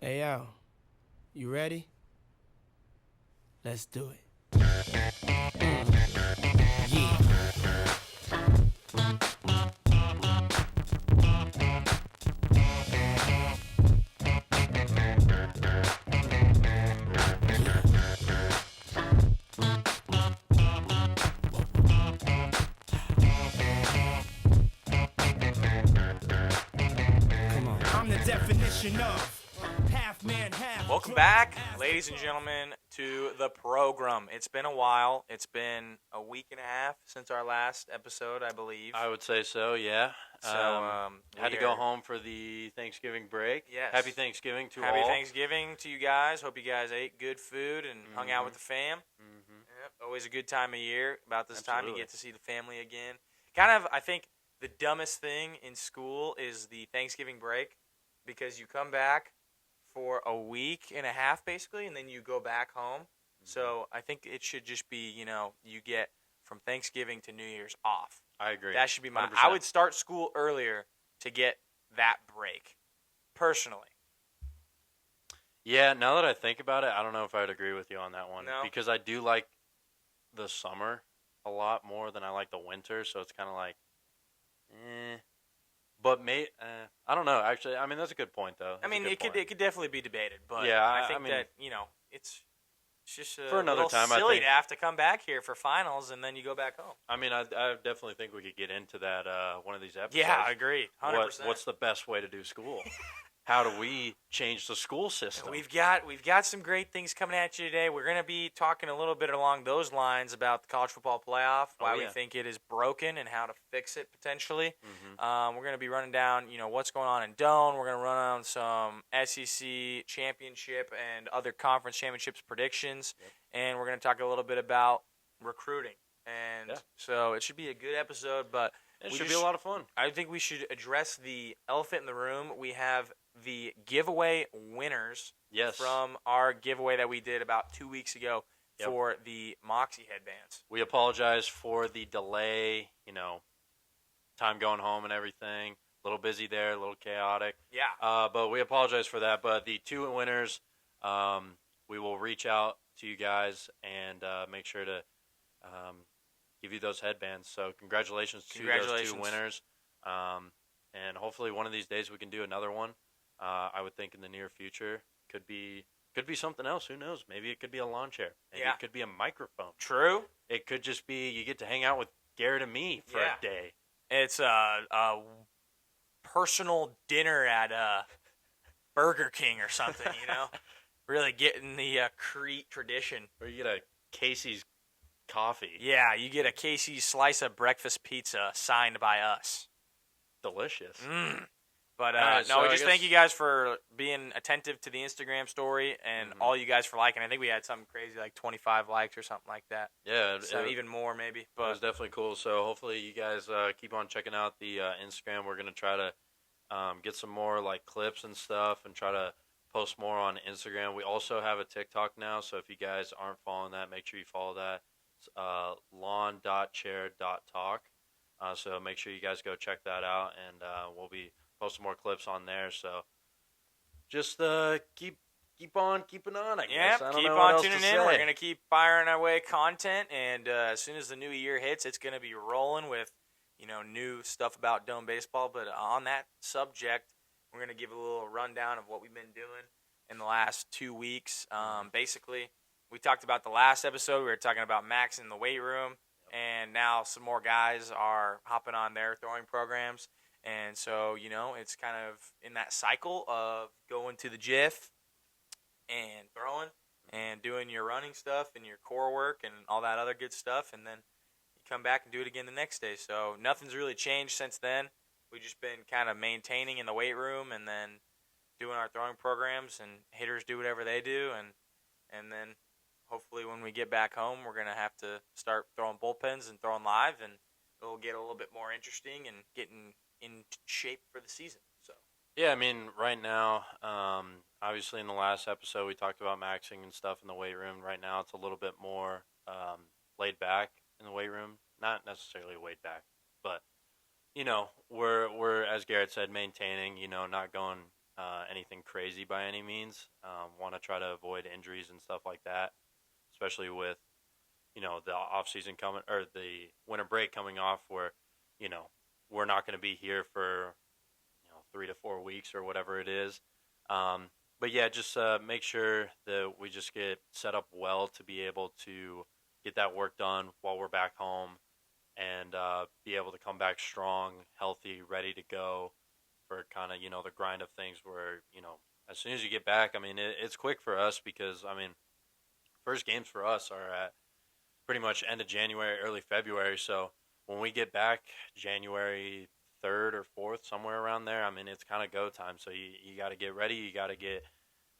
Hey, yo, you ready? Let's do it. Yeah. Come on. I'm the definition of half man, half. Welcome back, ladies and gentlemen, to the program. It's been a while. It's been a week and a half since our last episode, I believe. I would say so, yeah. So, had to go home for the Thanksgiving break. Yes. Happy Thanksgiving to all. Happy Thanksgiving to you guys. Hope you guys ate good food and hung out with the fam. Yep. Always a good time of year. About this time, you get to see the family again. Kind of, I think, the dumbest thing in school is the Thanksgiving break because you come back for a week and a half, basically, and then you go back home. So I think it should just be, you get from Thanksgiving to New Year's off. I agree. That should be my. 100%. I would start school earlier to get that break, personally. Yeah, now that I think about it, I don't know if I'd agree with you on that one. No? Because I do like the summer a lot more than I like the winter, so it's kind of like, But I don't know. Actually, I mean that's a good point though. I mean, it could definitely be debated, but Yeah, I think I mean, that it's just for another little time, I silly think- to have to come back here for finals and then you go back home. I mean, I definitely think we could get into that one of these episodes. Yeah, I agree, 100%. What's the best way to do school? How do we change the school system? We've got some great things coming at you today. We're going to be talking a little bit along those lines about the college football playoff, why we think it is broken, and how to fix it potentially. We're going to be running down, what's going on in Doane. We're going to run on some SEC championship and other conference championships predictions, and we're going to talk a little bit about recruiting. And so it should be a good episode, but it should be a lot of fun. I think we should address the elephant in the room. We have the giveaway winners from our giveaway that we did about 2 weeks ago for the Moxie headbands. We apologize for the delay, time going home and everything. A little busy there, a little chaotic. Yeah. But we apologize for that. But the two winners, we will reach out to you guys and make sure to give you those headbands. So congratulations to those two winners. And hopefully one of these days we can do another one. I would think in the near future could be something else. Who knows? Maybe it could be a lawn chair. Maybe it could be a microphone. True. It could just be you get to hang out with Garrett and me for a day. It's a personal dinner at Burger King or something, Really getting the Crete tradition. Or you get a Casey's coffee. Yeah, you get a Casey's slice of breakfast pizza signed by us. Delicious. But so just thank you guys for being attentive to the Instagram story and all you guys for liking. I think we had something crazy like 25 likes or something like that. Yeah. So even more maybe. But it was definitely cool. So hopefully you guys keep on checking out the Instagram. We're going to try to get some more like clips and stuff and try to post more on Instagram. We also have a TikTok now. So if you guys aren't following that, make sure you follow that. It's lawn.chair.talk. So make sure you guys go check that out, and we'll be posting more clips on there. So just keep on keeping on, I guess. I don't keep know what on else tuning to in. say. We're going to keep firing our way content, and as soon as the new year hits, it's going to be rolling with, new stuff about Dome baseball. But on that subject, we're going to give a little rundown of what we've been doing in the last 2 weeks. Basically, we talked about the last episode. We were talking about Max in the weight room. And now some more guys are hopping on their throwing programs. And so, it's kind of in that cycle of going to the GIF and throwing and doing your running stuff and your core work and all that other good stuff. And then you come back and do it again the next day. So nothing's really changed since then. We've just been kind of maintaining in the weight room and then doing our throwing programs, and hitters do whatever they do. And then hopefully when we get back home, we're going to have to start throwing bullpens and throwing live, and it'll get a little bit more interesting and getting in shape for the season. So yeah, I mean, right now, obviously in the last episode we talked about maxing and stuff in the weight room. Right now it's a little bit more laid back in the weight room. Not necessarily laid back, but, we're as Garrett said, maintaining, not going anything crazy by any means. Want to try to avoid injuries and stuff like that, especially with the off season coming or the winter break coming off, where we're not going to be here for 3 to 4 weeks or whatever it is. But yeah, just make sure that we just get set up well to be able to get that work done while we're back home, and be able to come back strong, healthy, ready to go for kind of the grind of things. Where as soon as you get back, I mean it's quick for us because first games for us are at pretty much end of January, early February. So when we get back January 3rd or 4th, somewhere around there, I mean, it's kind of go time. So you got to get ready. You got to get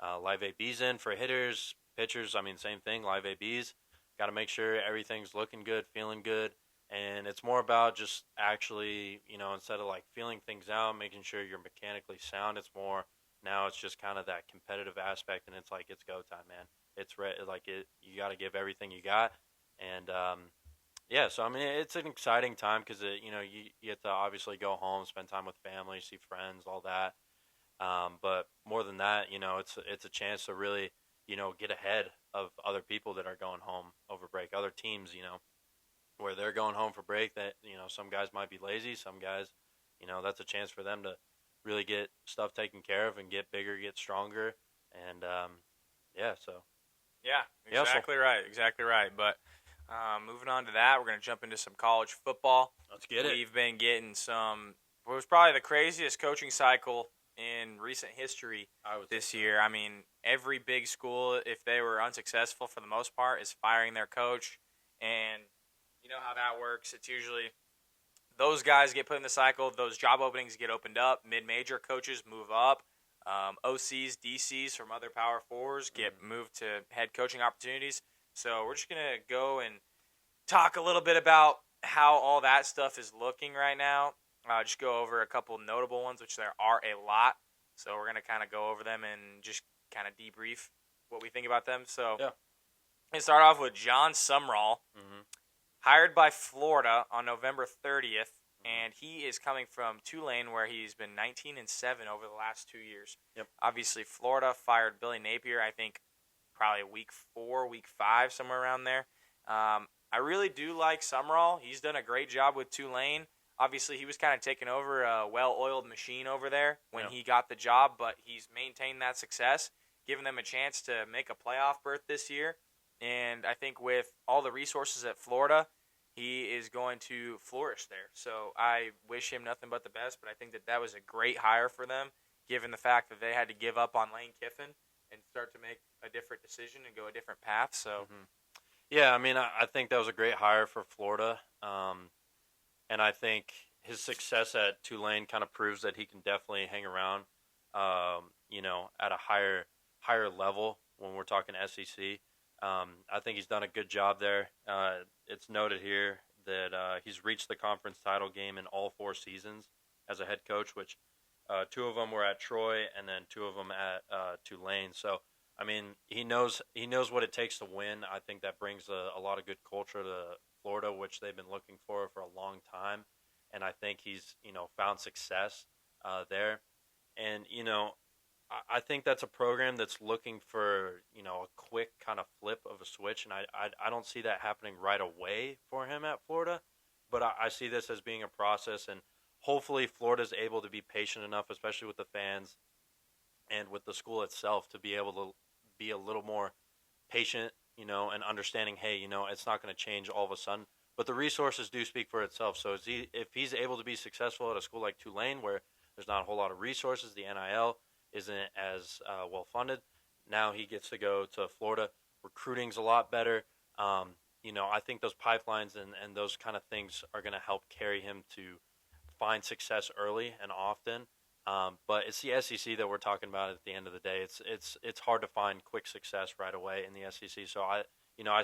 live ABs in for hitters, pitchers. I mean, same thing, live ABs. Got to make sure everything's looking good, feeling good. And it's more about just actually, instead of like feeling things out, making sure you're mechanically sound, it's more now it's just kind of that competitive aspect. And it's like, it's go time, man. You got to give everything you got. And, yeah, so I mean, it's an exciting time because you get to obviously go home, spend time with family, see friends, all that. But more than that, it's a chance to really, get ahead of other people that are going home over break, other teams, where they're going home for break. That some guys might be lazy, some guys, that's a chance for them to really get stuff taken care of and get bigger, get stronger, and yeah, so yeah, exactly right, exactly right. But moving on to that, we're going to jump into some college football. Let's get it. We've been getting what was probably the craziest coaching cycle in recent history this year. I mean, every big school, if they were unsuccessful for the most part, is firing their coach. And you know how that works. It's usually those guys get put in the cycle, those job openings get opened up, mid-major coaches move up, OCs, DCs from other Power Fours get moved to head coaching opportunities. So we're just going to go and talk a little bit about how all that stuff is looking right now. Just go over a couple notable ones, which there are a lot. So we're going to kind of go over them and just kind of debrief what we think about them. So yeah. Let's start off with John Sumrall, hired by Florida on November 30th, and he is coming from Tulane, where he's been 19-7 over the last 2 years. Yep. Obviously, Florida fired Billy Napier, I think, probably week 4, week 5, somewhere around there. I really do like Sumrall. He's done a great job with Tulane. Obviously, he was kind of taking over a well-oiled machine over there when he got the job, but he's maintained that success, giving them a chance to make a playoff berth this year. And I think with all the resources at Florida, he is going to flourish there. So I wish him nothing but the best, but I think that was a great hire for them, given the fact that they had to give up on Lane Kiffin and start to make a different decision and go a different path. So, yeah, I mean, I think that was a great hire for Florida. And I think his success at Tulane kind of proves that he can definitely hang around, at a higher level when we're talking SEC. I think he's done a good job there. It's noted here that he's reached the conference title game in all 4 seasons as a head coach, which 2 of them were at Troy and then 2 of them at Tulane. So, I mean, he knows what it takes to win. I think that brings a lot of good culture to Florida, which they've been looking for a long time. And I think he's, found success there. And, I think that's a program that's looking for, a quick kind of flip of a switch. And I don't see that happening right away for him at Florida. But I see this as being a process. And hopefully Florida's able to be patient enough, especially with the fans and with the school itself, to be able to be a little more patient, and understanding, hey, it's not going to change all of a sudden. But the resources do speak for itself. So if he's able to be successful at a school like Tulane, where there's not a whole lot of resources, the NIL isn't as well funded, now he gets to go to Florida. Recruiting's a lot better. I think those pipelines and those kind of things are going to help carry him to find success early and often. But it's the SEC that we're talking about at the end of the day. It's hard to find quick success right away in the SEC. So I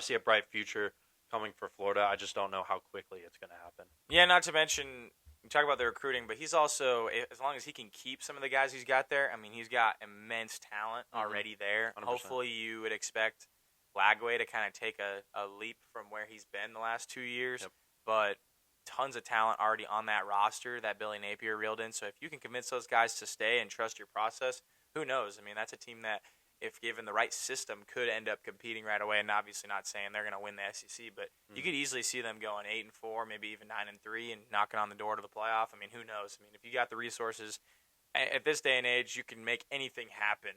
see a bright future coming for Florida. I just don't know how quickly it's going to happen. Yeah, not to mention, you talk about the recruiting, but he's also, as long as he can keep some of the guys he's got there, I mean, he's got immense talent already there. 100%. Hopefully you would expect Lagway to kind of take a leap from where he's been the last 2 years. Yep. But tons of talent already on that roster that Billy Napier reeled in. So if you can convince those guys to stay and trust your process, who knows? I mean, that's a team that, if given the right system, could end up competing right away. And obviously, not saying they're going to win the SEC, but you could easily see them going 8-4, maybe even 9-3, and knocking on the door to the playoff. I mean, who knows? I mean, if you got the resources at this day and age, you can make anything happen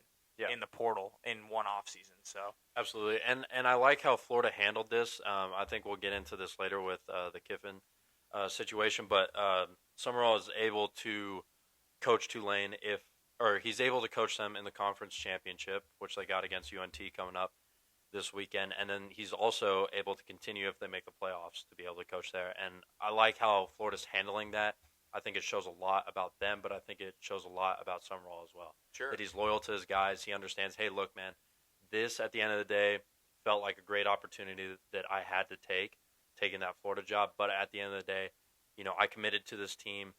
in the portal in one off season. So absolutely, and I like how Florida handled this. I think we'll get into this later with the Kiffin situation, but Summerall is able to coach Tulane he's able to coach them in the conference championship, which they got against UNT coming up this weekend, and then he's also able to continue if they make the playoffs to be able to coach there. And I like how Florida's handling that. I think it shows a lot about them, but I think it shows a lot about Summerall as well. Sure. That he's loyal to his guys. He understands, hey, look, man, this at the end of the day felt like a great opportunity that I had to taking that Florida job. But at the end of the day, I committed to this team.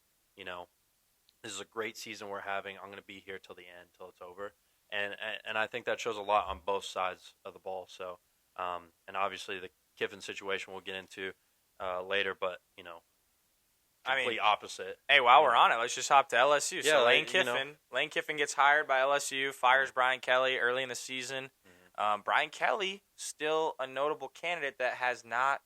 This is a great season we're having. I'm going to be here till the end, till it's over. And I think that shows a lot on both sides of the ball. So, and obviously the Kiffin situation we'll get into later, but, complete opposite. Hey, while we're on it, let's just hop to LSU. Yeah, so Lane Kiffin gets hired by LSU, fires Brian Kelly early in the season. Brian Kelly, still a notable candidate that has not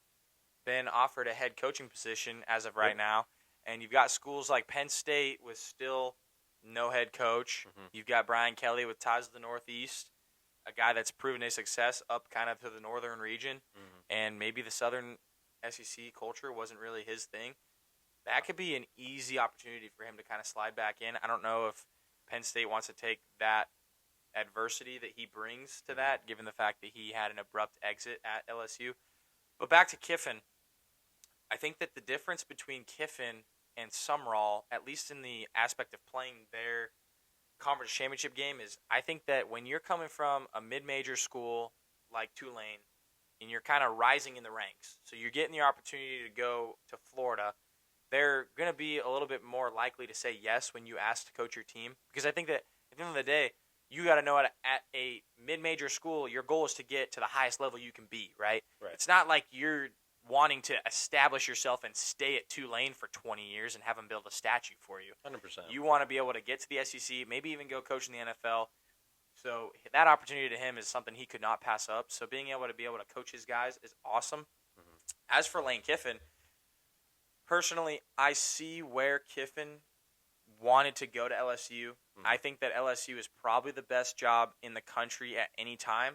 been offered a head coaching position as of right now. And you've got schools like Penn State with still no head coach. You've got Brian Kelly with ties to the Northeast, a guy that's proven his success up kind of to the northern region. And maybe the southern SEC culture wasn't really his thing. That could be an easy opportunity for him to kind of slide back in. I don't know if Penn State wants to take that adversity that he brings to that, given the fact that he had an abrupt exit at LSU. But back to Kiffin, I think that the difference between Kiffin and Summerall, at least in the aspect of playing their conference championship game, is I think that when you're coming from a mid-major school like Tulane and you're kind of rising in the ranks, so you're getting the opportunity to go to Florida, they're going to be a little bit more likely to say yes when you ask to coach your team. Because I think that at the end of the day, you got to know at a mid-major school, your goal is to get to the highest level you can be, right? It's not like you're wanting to establish yourself and stay at Tulane for 20 years and have them build a statue for you. 100%. You want to be able to get to the SEC, maybe even go coach in the NFL. So that opportunity to him is something he could not pass up. So being able to coach his guys is awesome. As for Lane Kiffin, personally, I see where Kiffin wanted to go to LSU. I think that LSU is probably the best job in the country at any time.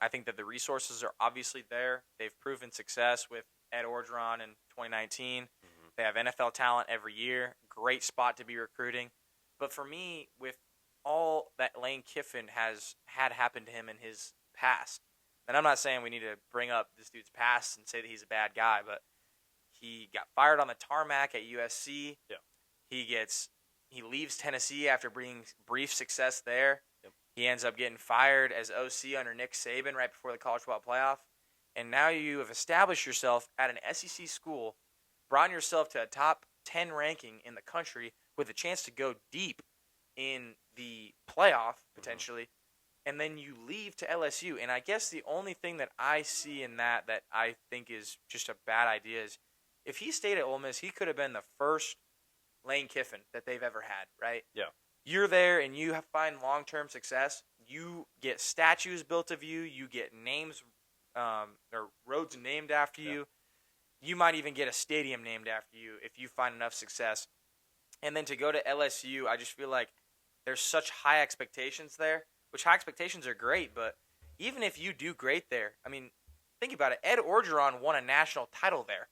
I think that the resources are obviously there. They've proven success with Ed Orgeron in 2019. They have NFL talent every year. Great spot to be recruiting. But for me, with all that Lane Kiffin has had happen to him in his past, and I'm not saying we need to bring up this dude's past and say that he's a bad guy, but he got fired on the tarmac at USC. He leaves Tennessee after bringing brief success there. He ends up getting fired as OC under Nick Saban right before the college football playoff. And now you have established yourself at an SEC school, brought yourself to a top 10 ranking in the country with a chance to go deep in the playoff, potentially, and then you leave to LSU. And I guess the only thing that I see in that I think is just a bad idea is if he stayed at Ole Miss, he could have been the first Lane Kiffin that they've ever had, right? Yeah. You're there and you find long-term success. You get statues built of you. You get names or roads named after you. You might even get a stadium named after you if you find enough success. And then to go to LSU, I just feel like there's such high expectations there, which high expectations are great, but even if you do great there, I mean, think about it. Ed Orgeron won a national title there.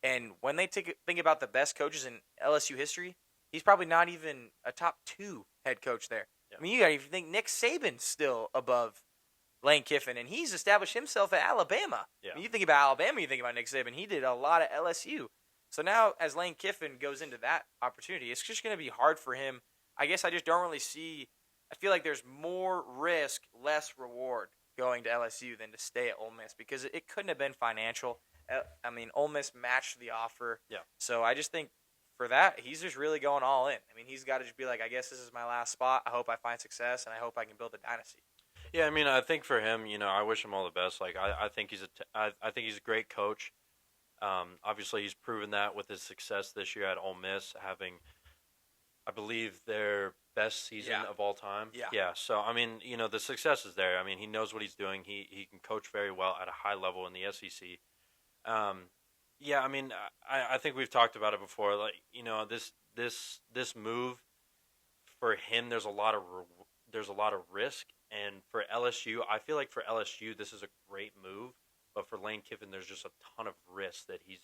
And when they think about the best coaches in LSU history, he's probably not even a top 2 head coach there. Yeah. I mean, you got to even think Nick Saban's still above Lane Kiffin, and he's established himself at Alabama. Yeah. When you think about Alabama, you think about Nick Saban. He did a lot at LSU. So now as Lane Kiffin goes into that opportunity, it's just going to be hard for him. I guess I just don't really see – I feel like there's more risk, less reward going to LSU than to stay at Ole Miss because it couldn't have been financial. I mean, Ole Miss matched the offer. Yeah. So I just think for that, he's just really going all in. I mean, he's got to just be like, I guess this is my last spot. I hope I find success, and I hope I can build a dynasty. Yeah, I mean, I think for him, I wish him all the best. Like, I think he's a great coach. Obviously, he's proven that with his success this year at Ole Miss, having, I believe, their best season of all time. Yeah. So, I mean, the success is there. I mean, he knows what he's doing. He can coach very well at a high level in the SEC. Yeah, I mean, I think we've talked about it before. Like, this move for him, there's a lot of risk, and for LSU, I feel like for LSU, this is a great move. But for Lane Kiffin, there's just a ton of risk that he's,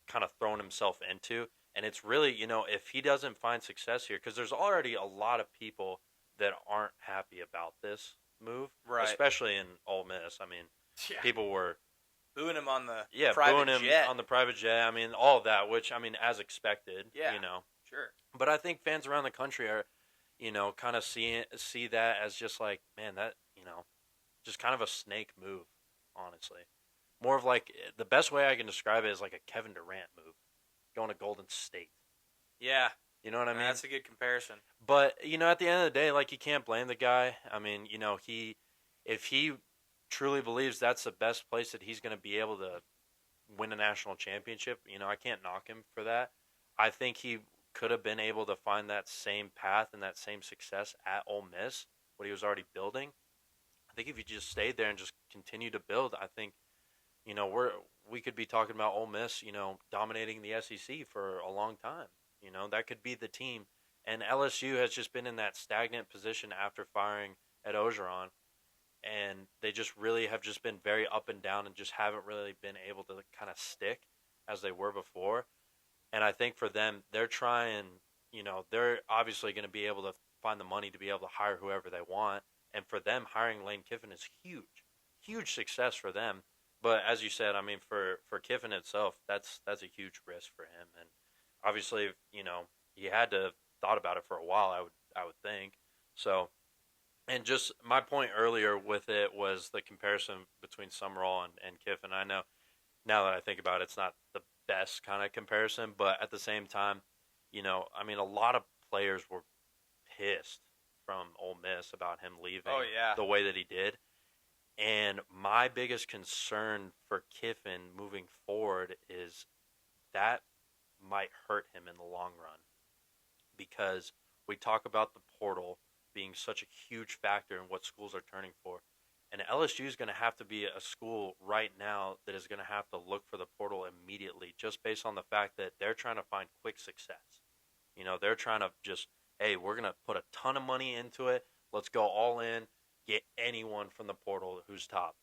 kind of thrown himself into. And it's really, if he doesn't find success here, because there's already a lot of people that aren't happy about this move, right? Especially in Ole Miss. I mean, people were booing him on the private jet. On the private jet. I mean, all of that, which, I mean, as expected, Sure. But I think fans around the country are, kind of see that as just like, man, that, just kind of a snake move, honestly. More of like, the best way I can describe it is like a Kevin Durant move, going to Golden State. Yeah. You know what I mean? That's a good comparison. But, at the end of the day, like, you can't blame the guy. I mean, if he truly believes that's the best place that he's going to be able to win a national championship, I can't knock him for that. I think he could have been able to find that same path and that same success at Ole Miss, what he was already building. I think if you just stayed there and just continue to build, I think, we could be talking about Ole Miss, dominating the SEC for a long time. That could be the team. And LSU has just been in that stagnant position after firing Ed Ogeron. And they just really have just been very up and down and just haven't really been able to kind of stick as they were before. And I think for them, they're trying, they're obviously going to be able to find the money to be able to hire whoever they want. And for them, hiring Lane Kiffin is huge, huge success for them. But as you said, I mean, for Kiffin itself, that's a huge risk for him. And obviously, he had to have thought about it for a while, I would think. So, and just my point earlier with it was the comparison between Summerall and Kiffin. I know now that I think about it, it's not the best kind of comparison, but at the same time, I mean, a lot of players were pissed from Ole Miss about him leaving the way that he did. And my biggest concern for Kiffin moving forward is that might hurt him in the long run, because we talk about the portal being such a huge factor in what schools are turning for. And LSU is going to have to be a school right now that is going to have to look for the portal immediately, just based on the fact that they're trying to find quick success. They're trying to just, hey, we're going to put a ton of money into it. Let's go all in, get anyone from the portal who's top.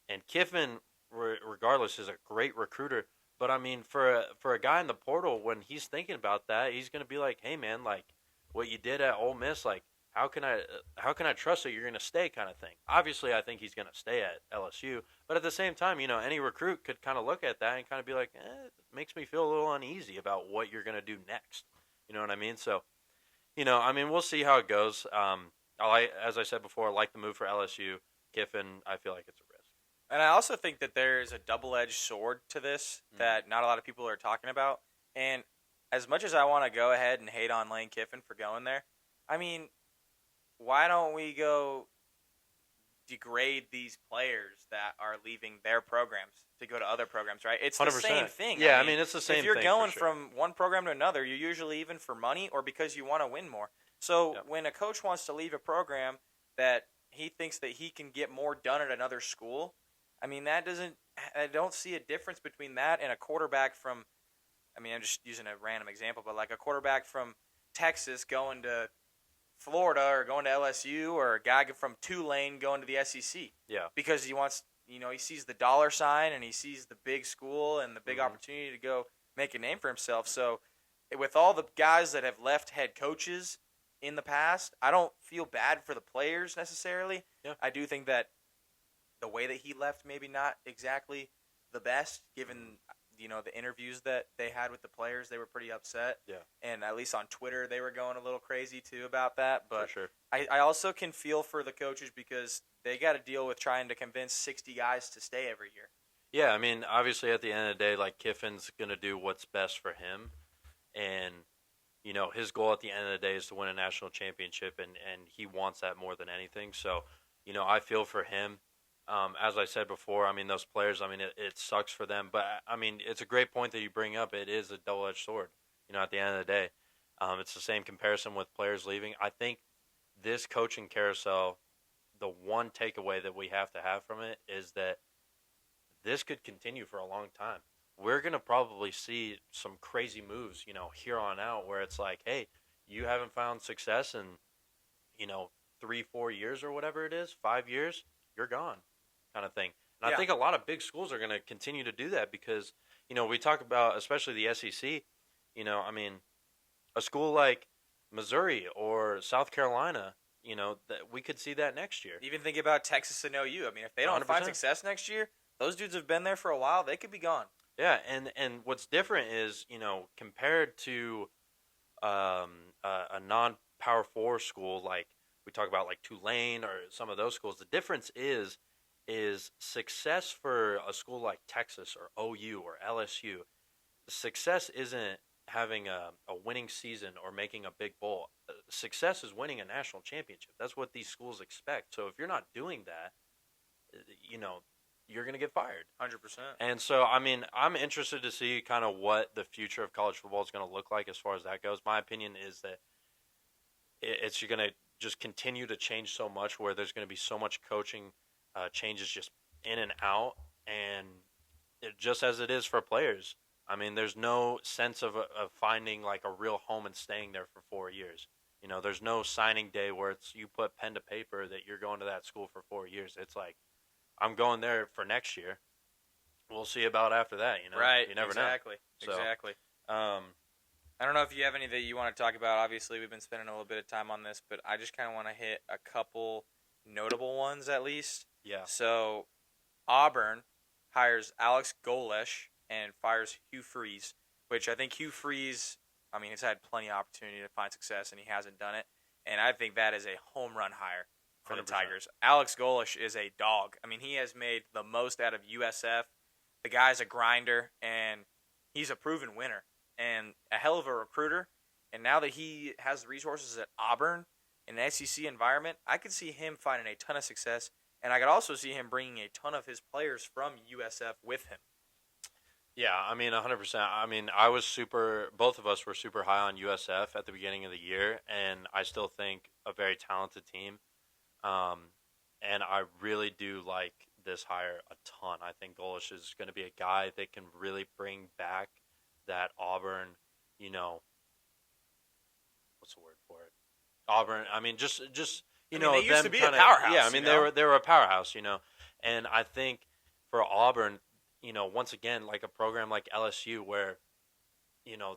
And Kiffin, regardless, is a great recruiter. But, I mean, for a guy in the portal, when he's thinking about that, he's going to be like, hey, man, like, what you did at Ole Miss, like, how can I trust that you're going to stay, kind of thing. Obviously, I think he's going to stay at LSU. But at the same time, any recruit could kind of look at that and kind of be like, it makes me feel a little uneasy about what you're going to do next. You know what I mean? So, I mean, we'll see how it goes. As I said before, I like the move for LSU. Kiffin, I feel like it's a risk. And I also think that there is a double-edged sword to this that not a lot of people are talking about. And as much as I want to go ahead and hate on Lane Kiffin for going there, I mean, why don't we go degrade these players that are leaving their programs to go to other programs, right? It's 100%. The same thing. Yeah, I mean, it's the same thing. If you're going from one program to another, you're usually even for money or because you want to win more. So when a coach wants to leave a program that he thinks that he can get more done at another school, I mean, I don't see a difference between that and a quarterback from, I mean, I'm just using a random example, but like a quarterback from Texas going to Florida or going to LSU, or a guy from Tulane going to the SEC. Yeah. Because he wants, he sees the dollar sign and he sees the big school and the big opportunity to go make a name for himself. So with all the guys that have left head coaches in the past, I don't feel bad for the players necessarily. Yeah. I do think that the way that he left maybe not exactly the best, given the interviews that they had with the players. They were pretty upset. Yeah. And at least on Twitter, they were going a little crazy too about that. But for sure. I also can feel for the coaches because they got to deal with trying to convince 60 guys to stay every year. Yeah, I mean, obviously at the end of the day, like, Kiffin's going to do what's best for him. And, his goal at the end of the day is to win a national championship, and he wants that more than anything. So, I feel for him. As I said before, I mean, those players, I mean, it sucks for them. But, I mean, it's a great point that you bring up. It is a double-edged sword, at the end of the day. It's the same comparison with players leaving. I think this coaching carousel, the one takeaway that we have to have from it is that this could continue for a long time. We're going to probably see some crazy moves, here on out where it's like, hey, you haven't found success in, 3-4 years or whatever it is, 5 years, you're gone kind of thing. And I think a lot of big schools are going to continue to do that because, we talk about, especially the SEC, I mean, a school like Missouri or South Carolina, that we could see that next year. Even think about Texas and OU. I mean, if they don't 100%. find success next year, those dudes have been there for a while. They could be gone. Yeah, and what's different is, compared to a non-Power 4 school like we talk about like Tulane or some of those schools, the difference is success for a school like Texas or OU or LSU. Success isn't having a winning season or making a big bowl. Success is winning a national championship. That's what these schools expect. So if you're not doing that, you're going to get fired. 100%. And so, I mean, I'm interested to see kind of what the future of college football is going to look like as far as that goes. My opinion is that it's going to just continue to change so much where there's going to be so much coaching changes just in and out. And just as it is for players, I mean, there's no sense of finding like a real home and staying there for 4 years. There's no signing day where it's you put pen to paper that you're going to that school for 4 years. It's like, I'm going there for next year. We'll see about after that, Right. You never know. So, exactly. I don't know if you have any that you want to talk about. Obviously, we've been spending a little bit of time on this, but I just kind of want to hit a couple notable ones at least. Yeah. So, Auburn hires Alex Golesh and fires Hugh Freeze, which I think Hugh Freeze, I mean, he's had plenty of opportunity to find success, and he hasn't done it. And I think that is a home run hire for 100%. the Tigers. Alex Golesh is a dog. I mean, he has made the most out of USF. The guy's a grinder, and he's a proven winner and a hell of a recruiter. And now that he has the resources at Auburn in an SEC environment, I could see him finding a ton of success, and I could also see him bringing a ton of his players from USF with him. Yeah, I mean, 100%. I mean, both of us were super high on USF at the beginning of the year, and I still think a very talented team. And I really do like this hire a ton. I think Golesh is going to be a guy that can really bring back that Auburn, what's the word for it? Auburn, I mean, just they them used to be kinda, a powerhouse. Yeah, I mean, they were a powerhouse, And I think for Auburn, once again, like a program like LSU where,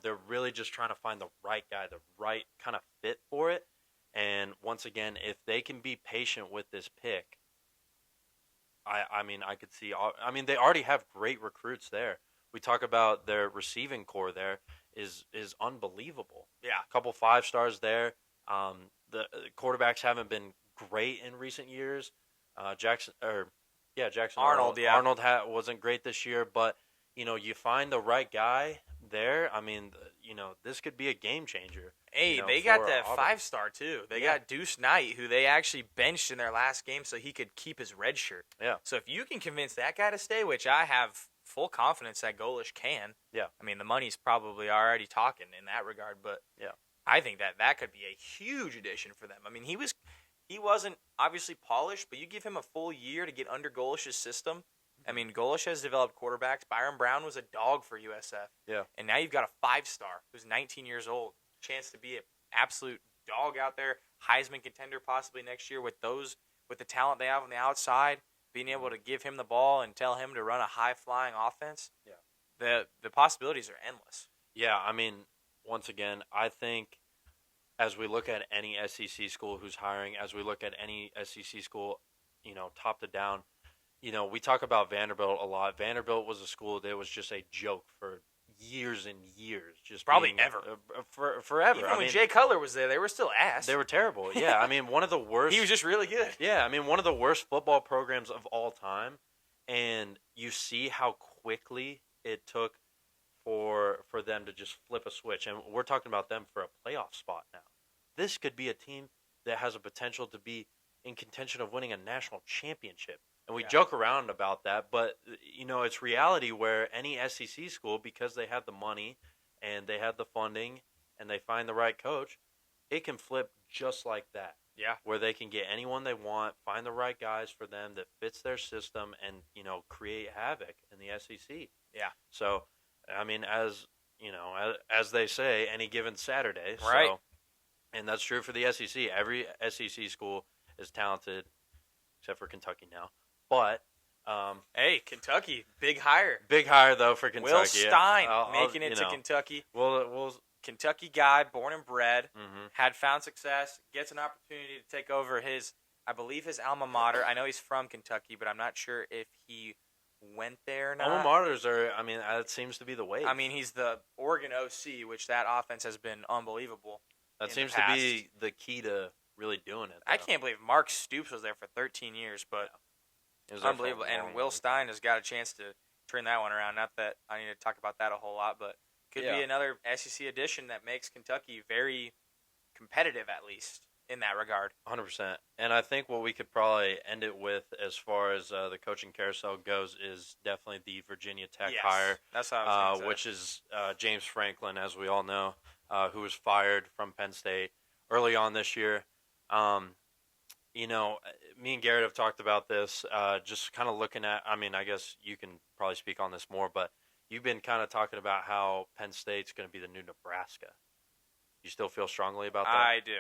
they're really just trying to find the right guy, the right kind of fit for it. And once again, if they can be patient with this pick, I mean, I could see. I mean, they already have great recruits there. We talk about their receiving core there is unbelievable. Yeah, a couple 5 stars there. The quarterbacks haven't been great in recent years. Jackson Arnold. Yeah. Arnold wasn't great this year, but you find the right guy there. I mean, this could be a game changer. Hey, they got that Auburn. 5-star too. They got Deuce Knight, who they actually benched in their last game so he could keep his red shirt. Yeah. So if you can convince that guy to stay, which I have full confidence that Golesh can. Yeah. I mean, the money's probably already talking in that regard, but yeah, I think that could be a huge addition for them. I mean, he wasn't obviously polished, but you give him a full year to get under Golesh's system. I mean, Golesh has developed quarterbacks. Byron Brown was a dog for USF. Yeah. And now you've got a 5-star who's 19 years old. Chance to be an absolute dog out there. Heisman contender possibly next year with the talent they have on the outside. Being able to give him the ball and tell him to run a high-flying offense. Yeah. The possibilities are endless. Yeah, I mean, once again, I think as we look at any SEC school who's hiring, as we look at any SEC school, top to down, we talk about Vanderbilt a lot. Vanderbilt was a school that was just a joke for years and years. Just probably ever. Forever. Even when Jay Cutler was there, they were still ass. They were terrible. Yeah, I mean, one of the worst. He was just really good. Yeah, I mean, one of the worst football programs of all time. And you see how quickly it took for them to just flip a switch. And we're talking about them for a playoff spot now. This could be a team that has a potential to be in contention of winning a national championship And we joke around about that, but, it's reality where any SEC school, because they have the money and they have the funding and they find the right coach, it can flip just like that. Yeah. Where they can get anyone they want, find the right guys for them that fits their system, and, create havoc in the SEC. Yeah. So, I mean, as they say, any given Saturday. Right. So, and that's true for the SEC. Every SEC school is talented, except for Kentucky now. But hey, Kentucky, big hire. Big hire though for Kentucky. Will Stein making it to Kentucky. We'll Kentucky guy, born and bred, had found success, gets an opportunity to take over I believe his alma mater. I know he's from Kentucky, but I'm not sure if he went there or not. Alma maters that seems to be the way. I mean, he's the Oregon OC, which that offense has been unbelievable. That seems to be the key to really doing it, though. I can't believe Mark Stoops was there for 13 years, but it was unbelievable. And Will Stein has got a chance to turn that one around. Not that I need to talk about that a whole lot, but could be another SEC addition that makes Kentucky very competitive, at least in that regard. 100%. And I think what we could probably end it with, as far as the coaching carousel goes, is definitely the Virginia Tech hire. That's what I was which is James Franklin, as we all know, who was fired from Penn State early on this year. Me and Garrett have talked about this, just kind of looking at, I guess you can probably speak on this more, but you've been kind of talking about how Penn State's going to be the new Nebraska. You still feel strongly about that? I do.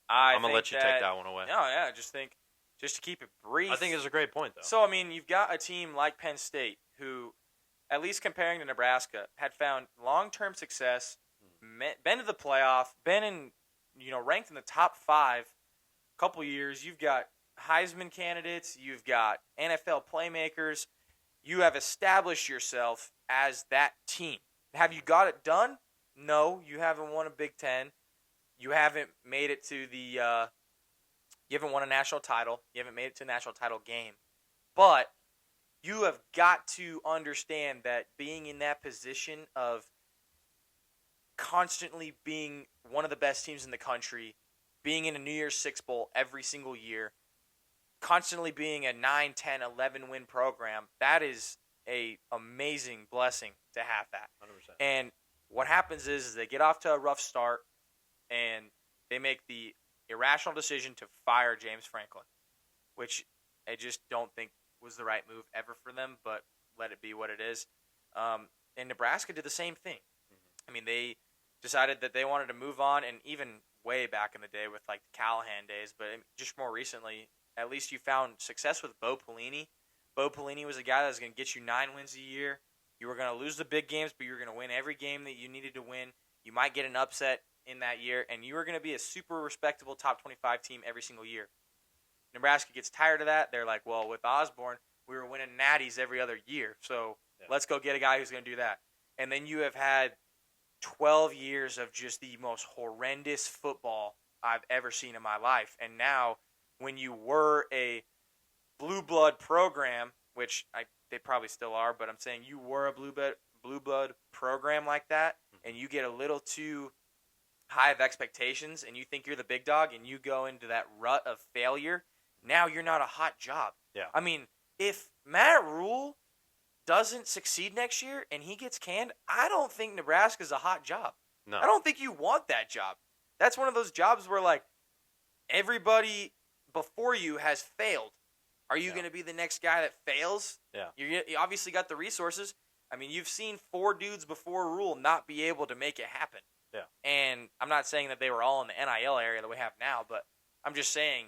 I'm going to let you take that one away. No, yeah, just to keep it brief. I think it's a great point, though. So, you've got a team like Penn State who, at least comparing to Nebraska, had found long-term success, been to the playoff, been in, ranked in the top 5 a couple years. You've got Heisman candidates. You've got NFL playmakers. You have established yourself as that team. Have you got it done? No, you haven't won a Big Ten. You haven't made it to you haven't won a national title. You haven't made it to a national title game. But you have got to understand that being in that position of constantly being one of the best teams in the country, being in a New Year's Six Bowl every single year, constantly being a 9, 10, 11 win program, that is a amazing blessing to have that. 100%. And what happens is they get off to a rough start and they make the irrational decision to fire James Franklin, which I just don't think was the right move ever for them, but let it be what it is. And Nebraska did the same thing. They decided that they wanted to move on, and even way back in the day with like the Callahan days, but just more recently, at least you found success with Bo Pelini. Bo Pelini was a guy that was going to get you 9 wins a year. You were going to lose the big games, but you were going to win every game that you needed to win. You might get an upset in that year, and you were going to be a super respectable top 25 team every single year. Nebraska gets tired of that. They're like, well, with Osborne, we were winning natties every other year, so let's go get a guy who's going to do that. And then you have had 12 years of just the most horrendous football I've ever seen in my life. And now, when you were a blue blood program, which they probably still are, but I'm saying you were a blue blood program like that, and you get a little too high of expectations, and you think you're the big dog, and you go into that rut of failure, now you're not a hot job. Yeah. If Matt Rule doesn't succeed next year and he gets canned, I don't think Nebraska's a hot job. No. I don't think you want that job. That's one of those jobs where, like, everybody before you has failed. Are you going to be the next guy that fails? Yeah. You obviously got the resources. You've seen 4 dudes before Rule not be able to make it happen. Yeah. And I'm not saying that they were all in the NIL area that we have now, but I'm just saying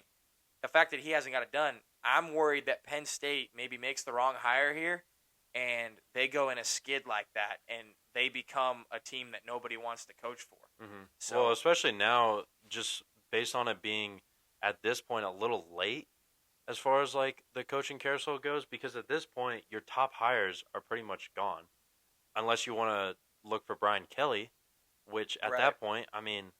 the fact that he hasn't got it done, I'm worried that Penn State maybe makes the wrong hire here and they go in a skid like that and they become a team that nobody wants to coach for. Mm-hmm. So, well, especially now, just based on it being at this point a little late as far as like the coaching carousel goes, because at this point your top hires are pretty much gone, unless you want to look for Brian Kelly, which at that point, and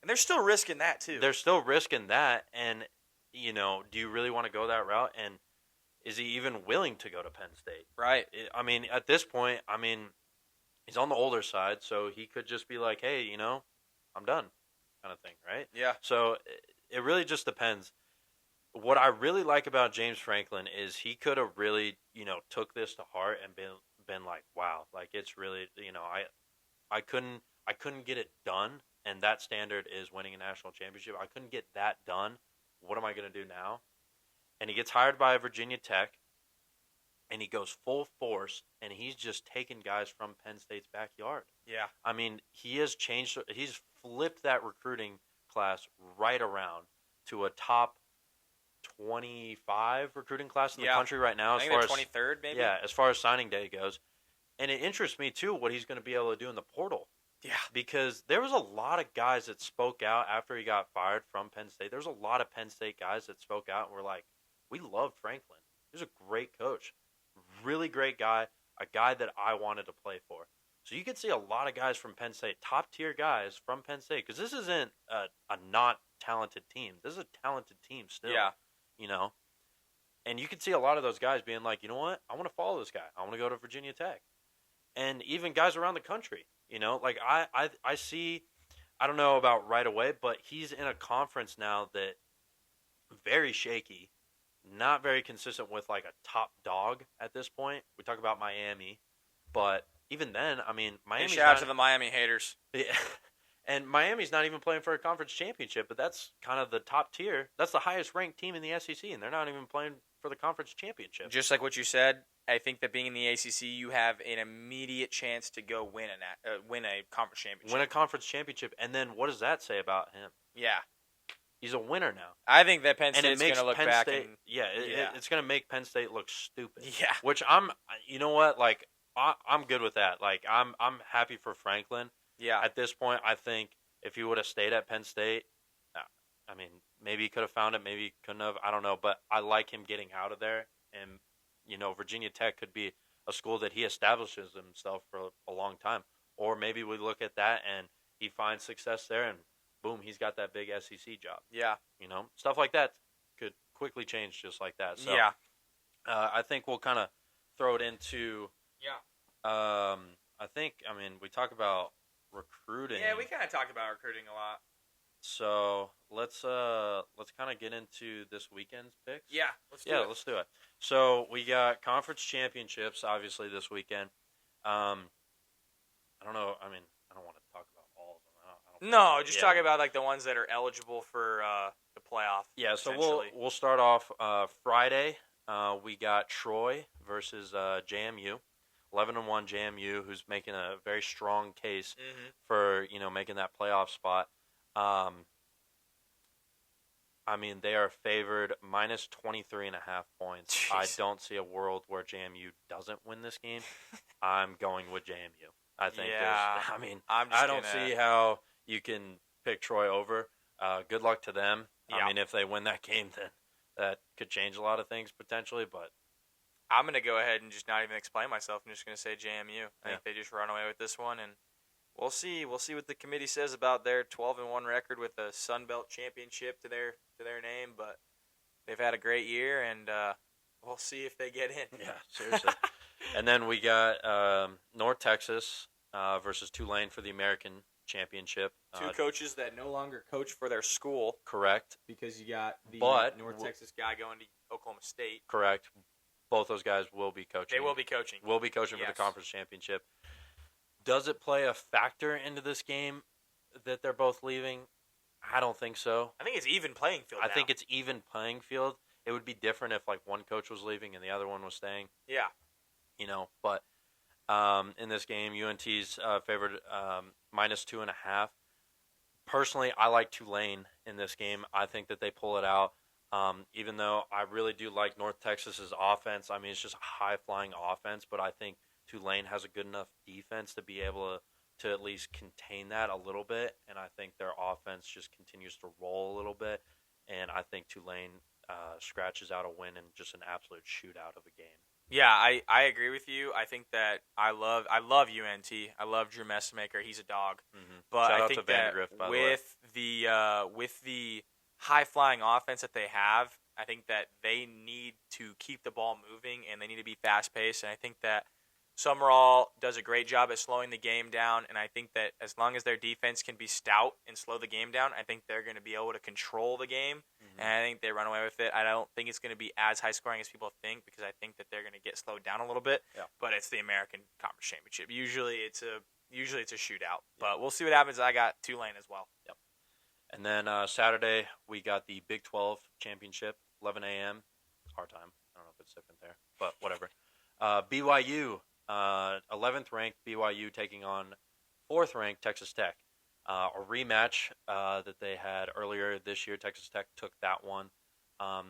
they're still risking that too. They're still risking that, and do you really want to go that route? And is he even willing to go to Penn State? Right. At this point, he's on the older side, so he could just be like, hey, I'm done, kind of thing, right? Yeah. So it really just depends. what I really like about James Franklin is he could have really, took this to heart and been like, wow, like it's really, I couldn't get it done, and that standard is winning a national championship. I couldn't get that done. What am I going to do now? And he gets hired by Virginia Tech, and he goes full force, and he's just taking guys from Penn State's backyard. Yeah. I mean, he's flipped that recruiting class right around to a top 25 recruiting class in the country right now. I think they're 23rd, maybe? Yeah, as far as signing day goes. And it interests me, too, what he's going to be able to do in the portal. Yeah. Because there was a lot of guys that spoke out after he got fired from Penn State. There was a lot of Penn State guys that spoke out and were like, we love Franklin. He was a great coach. Really great guy. A guy that I wanted to play for. So you could see a lot of guys from Penn State, top-tier guys from Penn State. Because this isn't a not talented team. This is a talented team still. Yeah. And you could see a lot of those guys being like, you know what? I want to follow this guy. I want to go to Virginia Tech. And even guys around the country, like I see, I don't know about right away, but he's in a conference now that very shaky, not very consistent with like a top dog at this point. We talk about Miami, but even then, I mean, Miami. Shout out to the Miami haters. Yeah. And Miami's not even playing for a conference championship, but that's kind of the top tier. That's the highest ranked team in the SEC, and they're not even playing for the conference championship. Just like what you said, I think that being in the ACC, you have an immediate chance to go win a conference championship. Win a conference championship, and then what does that say about him? Yeah. He's a winner now. I think that Penn State's going to look back and it's going to make Penn State look stupid. Yeah. Which you know what? Like I'm good with that. Like I'm happy for Franklin. Yeah. At this point, I think if he would have stayed at Penn State, I mean, maybe he could have found it, maybe he couldn't have. I don't know, but I like him getting out of there. And, Virginia Tech could be a school that he establishes himself for a long time. Or maybe we look at that and he finds success there and, boom, he's got that big SEC job. Yeah. Stuff like that could quickly change just like that. So, yeah. I think we'll kind of throw it into Yeah. we talk about recruiting. Yeah, we kind of talked about recruiting a lot. So let's kind of get into this weekend's picks. Yeah, let's do it. So we got conference championships obviously this weekend. I don't know. I mean, I don't want to talk about all of them. No, just talk about like the ones that are eligible for the playoff. Yeah, so we'll start off Friday. We got Troy versus JMU. 11-1 JMU, who's making a very strong case for making that playoff spot. I mean, they are favored minus 23.5 points. Jeez. I don't see a world where JMU doesn't win this game. I'm going with JMU. I think. Yeah. I don't see how you can pick Troy over. Good luck to them. Yeah. I mean, if they win that game, then that could change a lot of things potentially. But I'm going to go ahead and just not even explain myself. I'm just going to say JMU. I think they just run away with this one, and we'll see. We'll see what the committee says about their 12-1 record with a Sun Belt championship to their name. But they've had a great year, and we'll see if they get in. Yeah, seriously. And then we got North Texas versus Tulane for the American Championship. Two coaches that no longer coach for their school. Correct. Because you got the North Texas guy going to Oklahoma State. Correct. Both those guys will be coaching. They will be coaching. Will be coaching for the conference championship. Does it play a factor into this game that they're both leaving? I don't think so. I think it's even playing field I think it's even playing field. It would be different if like one coach was leaving and the other one was staying. Yeah. But in this game, UNT's favored minus 2.5. Personally, I like Tulane in this game. I think that they pull it out. Even though I really do like North Texas's offense. I mean, it's just a high-flying offense, but I think Tulane has a good enough defense to be able to at least contain that a little bit, and I think their offense just continues to roll a little bit, and I think Tulane scratches out a win in just an absolute shootout of a game. Yeah, I agree with you. I think that I love UNT. I love Drew Messmaker. He's a dog. Mm-hmm. But Shout I out think to that Vandergrift, by with the high-flying offense that they have, I think that they need to keep the ball moving and they need to be fast-paced. And I think that Summerall does a great job at slowing the game down, and I think that as long as their defense can be stout and slow the game down, I think they're going to be able to control the game, and I think they run away with it. I don't think it's going to be as high-scoring as people think because I think that they're going to get slowed down a little bit, but it's the American Conference Championship. Usually it's a shootout, but we'll see what happens. I got Tulane as well. Yep. And then Saturday, we got the Big 12 Championship, 11 a.m. our time. I don't know if it's different there, but whatever. BYU, 11th ranked BYU taking on 4th ranked Texas Tech. A rematch that they had earlier this year. Texas Tech took that one. I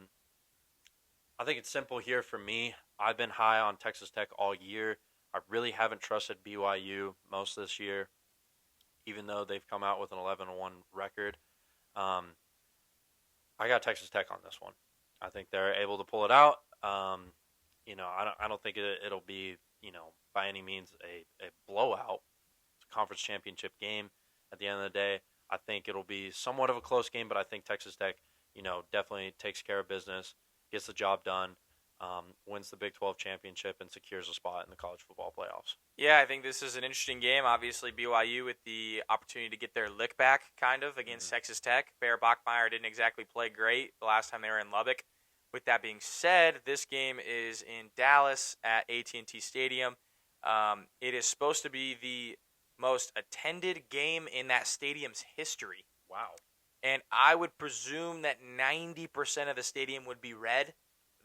think it's simple here for me. I've been high on Texas Tech all year. I really haven't trusted BYU most this year, even though they've come out with an 11-1 record. I got Texas Tech on this one. I think they're able to pull it out. I don't think it'll be, by any means a blowout. It's a conference championship game at the end of the day. I think it'll be somewhat of a close game, but I think Texas Tech, definitely takes care of business, gets the job done, wins the Big 12 championship, and secures a spot in the college football playoffs. Yeah, I think this is an interesting game. Obviously, BYU with the opportunity to get their lick back, kind of, against Texas Tech. Bear Bachmeier didn't exactly play great the last time they were in Lubbock. With that being said, this game is in Dallas at AT&T Stadium. It is supposed to be the most attended game in that stadium's history. Wow. And I would presume that 90% of the stadium would be red.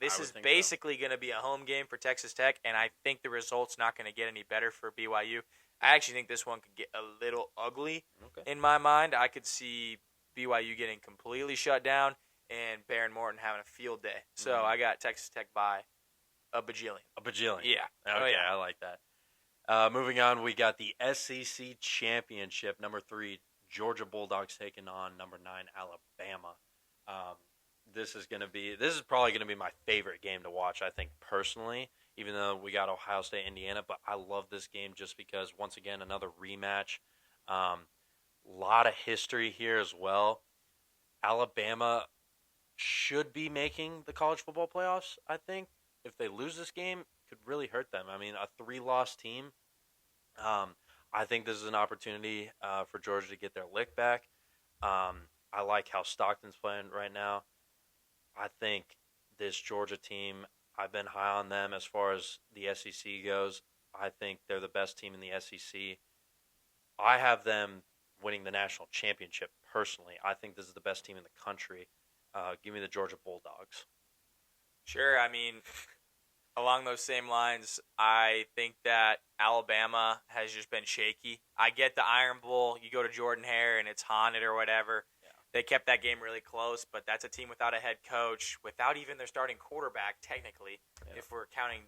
This is basically going to be a home game for Texas Tech, and I think the result's not going to get any better for BYU. I actually think this one could get a little ugly in my mind. I could see BYU getting completely shut down and Baron Morton having a field day. So I got Texas Tech by a bajillion. A bajillion. Yeah. Okay, I like that. Moving on, we got the SEC Championship, number 3, Georgia Bulldogs taking on number 9, Alabama. This is probably going to be my favorite game to watch, I think, personally, even though we got Ohio State, Indiana. But I love this game just because, once again, another rematch. Lot of history here as well. Alabama should be making the college football playoffs, I think. If they lose this game, it could really hurt them. I mean, a 3-loss team. I think this is an opportunity for Georgia to get their lick back. I like how Stockton's playing right now. I think this Georgia team, I've been high on them as far as the SEC goes. I think they're the best team in the SEC. I have them winning the national championship personally. I think this is the best team in the country. Give me the Georgia Bulldogs. Sure. I mean, along those same lines, I think that Alabama has just been shaky. I get the Iron Bowl. You go to Jordan-Hare and it's haunted or whatever. Yeah. They kept that game really close, but that's a team without a head coach, without even their starting quarterback, technically, if we're counting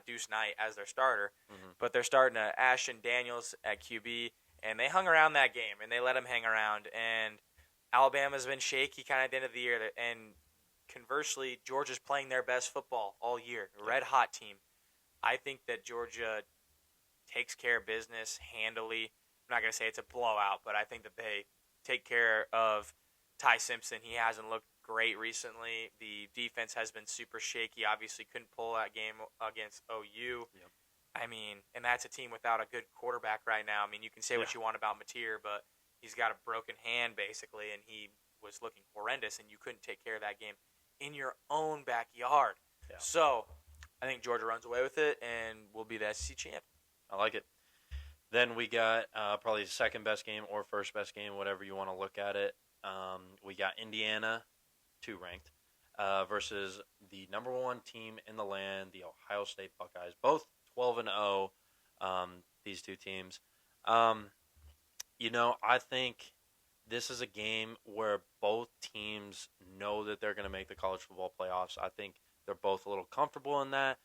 Deuce Knight as their starter. Mm-hmm. But they're starting Ashton Daniels at QB, and they hung around that game, and they let him hang around. And Alabama's been shaky kind of at the end of the year, and conversely, Georgia's playing their best football all year. Red-hot team. I think that Georgia takes care of business handily. I'm not going to say it's a blowout, but I think that they take care of Ty Simpson. He hasn't looked great recently. The defense has been super shaky. Obviously couldn't pull that game against OU. Yep. I mean, and that's a team without a good quarterback right now. I mean, you can say what you want about Mateer, but he's got a broken hand basically, and he was looking horrendous, and you couldn't take care of that game in your own backyard. Yeah. So I think Georgia runs away with it and will be the SEC champ. I like it. Then we got probably the second best game or first best game, whatever you want to look at it. We got Indiana, 2 ranked, versus the number 1 team in the land, the Ohio State Buckeyes. Both 12-0, these two teams. I think this is a game where both teams know that they're going to make the college football playoffs. I think they're both a little comfortable in that,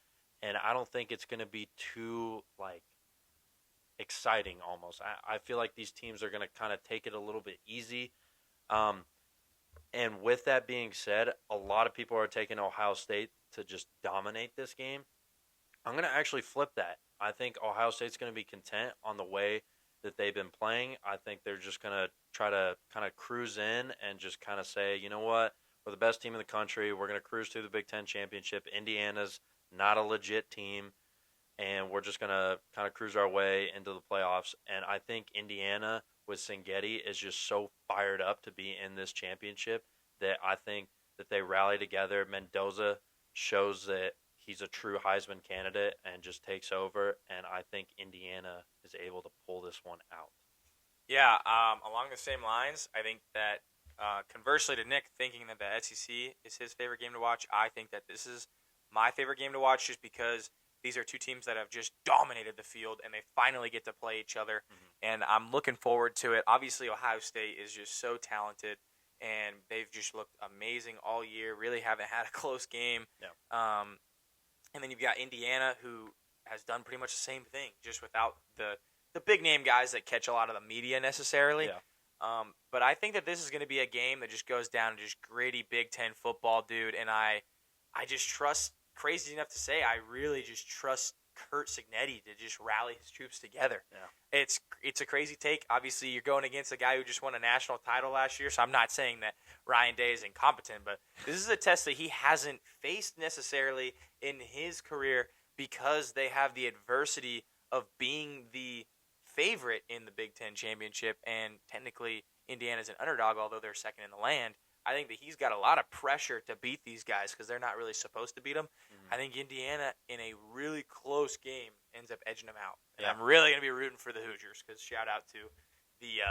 and I don't think it's going to be too, exciting almost. I feel like these teams are going to kind of take it a little bit easy. And with that being said, a lot of people are taking Ohio State to just dominate this game. I'm going to actually flip that. I think Ohio State's going to be content on the way that they've been playing. I think they're just going to try to kind of cruise in and just kind of say, you know what, we're the best team in the country. We're going to cruise to the Big Ten championship. Indiana's not a legit team. and we're just going to kind of cruise our way into the playoffs. And I think Indiana with Singeti is just so fired up to be in this championship that I think that they rally together. Mendoza shows that he's a true Heisman candidate and just takes over, and I think Indiana is able to pull this one out. Yeah, along the same lines, I think that conversely to Nick thinking that the SEC is his favorite game to watch, I think that this is my favorite game to watch just because these are two teams that have just dominated the field and they finally get to play each other. And I'm looking forward to it. Obviously, Ohio State is just so talented and they've just looked amazing all year, really haven't had a close game. Yeah. And then you've got Indiana, who has done pretty much the same thing, just without the big name guys that catch a lot of the media necessarily. Yeah. But I think that this is going to be a game that just goes down to just gritty Big Ten football, dude. And I just trust, crazy enough to say, I really just trust Curt Cignetti to just rally his troops together. Yeah. It's a crazy take. Obviously, you're going against a guy who just won a national title last year, so I'm not saying that Ryan Day is incompetent, but this is a test that he hasn't faced necessarily in his career because they have the adversity of being the favorite in the Big Ten championship, and technically Indiana's an underdog, although they're second in the land. I think that he's got a lot of pressure to beat these guys because they're not really supposed to beat them. I think Indiana, in a really close game, ends up edging them out. And I'm really going to be rooting for the Hoosiers because shout out to the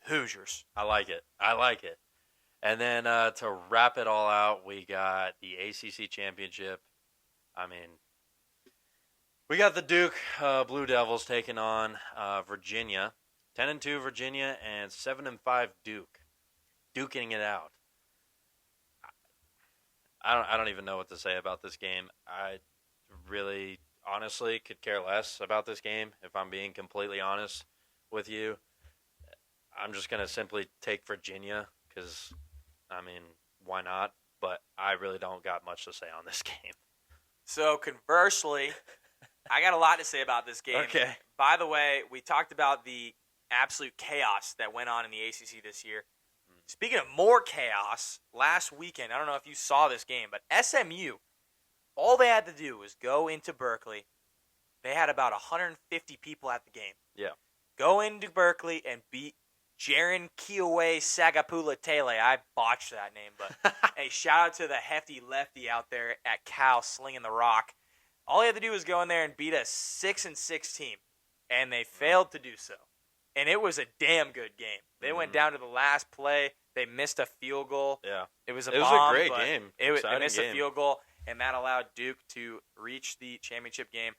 Hoosiers. I like it. And then to wrap it all out, we got the ACC championship. I mean, we got the Duke Blue Devils taking on Virginia. 10-2 Virginia and 7-5 Duke. Duking it out. I don't even know what to say about this game. I really, honestly, could care less about this game, if I'm being completely honest with you. I'm just going to simply take Virginia because, I mean, why not? But I really don't got much to say on this game. So, conversely, I got a lot to say about this game. Okay. By the way, we talked about the absolute chaos that went on in the ACC this year. Speaking of more chaos, last weekend, I don't know if you saw this game, but SMU, all they had to do was go into Berkeley. They had about 150 people at the game. Yeah. Go into Berkeley and beat Jaron Kiowe Sagapula Tele. I botched that name, but hey, shout out to the hefty lefty out there at Cal slinging the rock. All they had to do was go in there and beat a 6-6 team, and they failed to do so. And it was a damn good game. They went down to the last play. They missed a field goal. Yeah. It was a great game. They missed a field goal, and that allowed Duke to reach the championship game.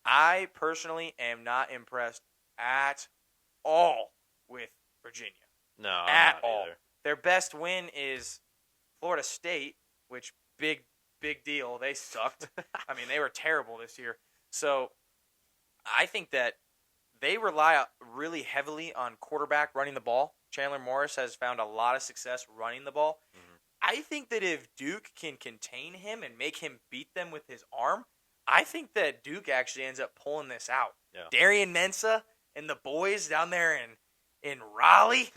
I personally am not impressed at all with Virginia. No, I'm at not all. either. Their best win is Florida State, which big deal. They sucked. I mean, they were terrible this year. So I think that they rely really heavily on quarterback running the ball. Chandler Morris has found a lot of success running the ball. I think that if Duke can contain him and make him beat them with his arm, I think that Duke actually ends up pulling this out. Yeah. Darian Mensah and the boys down there in Raleigh,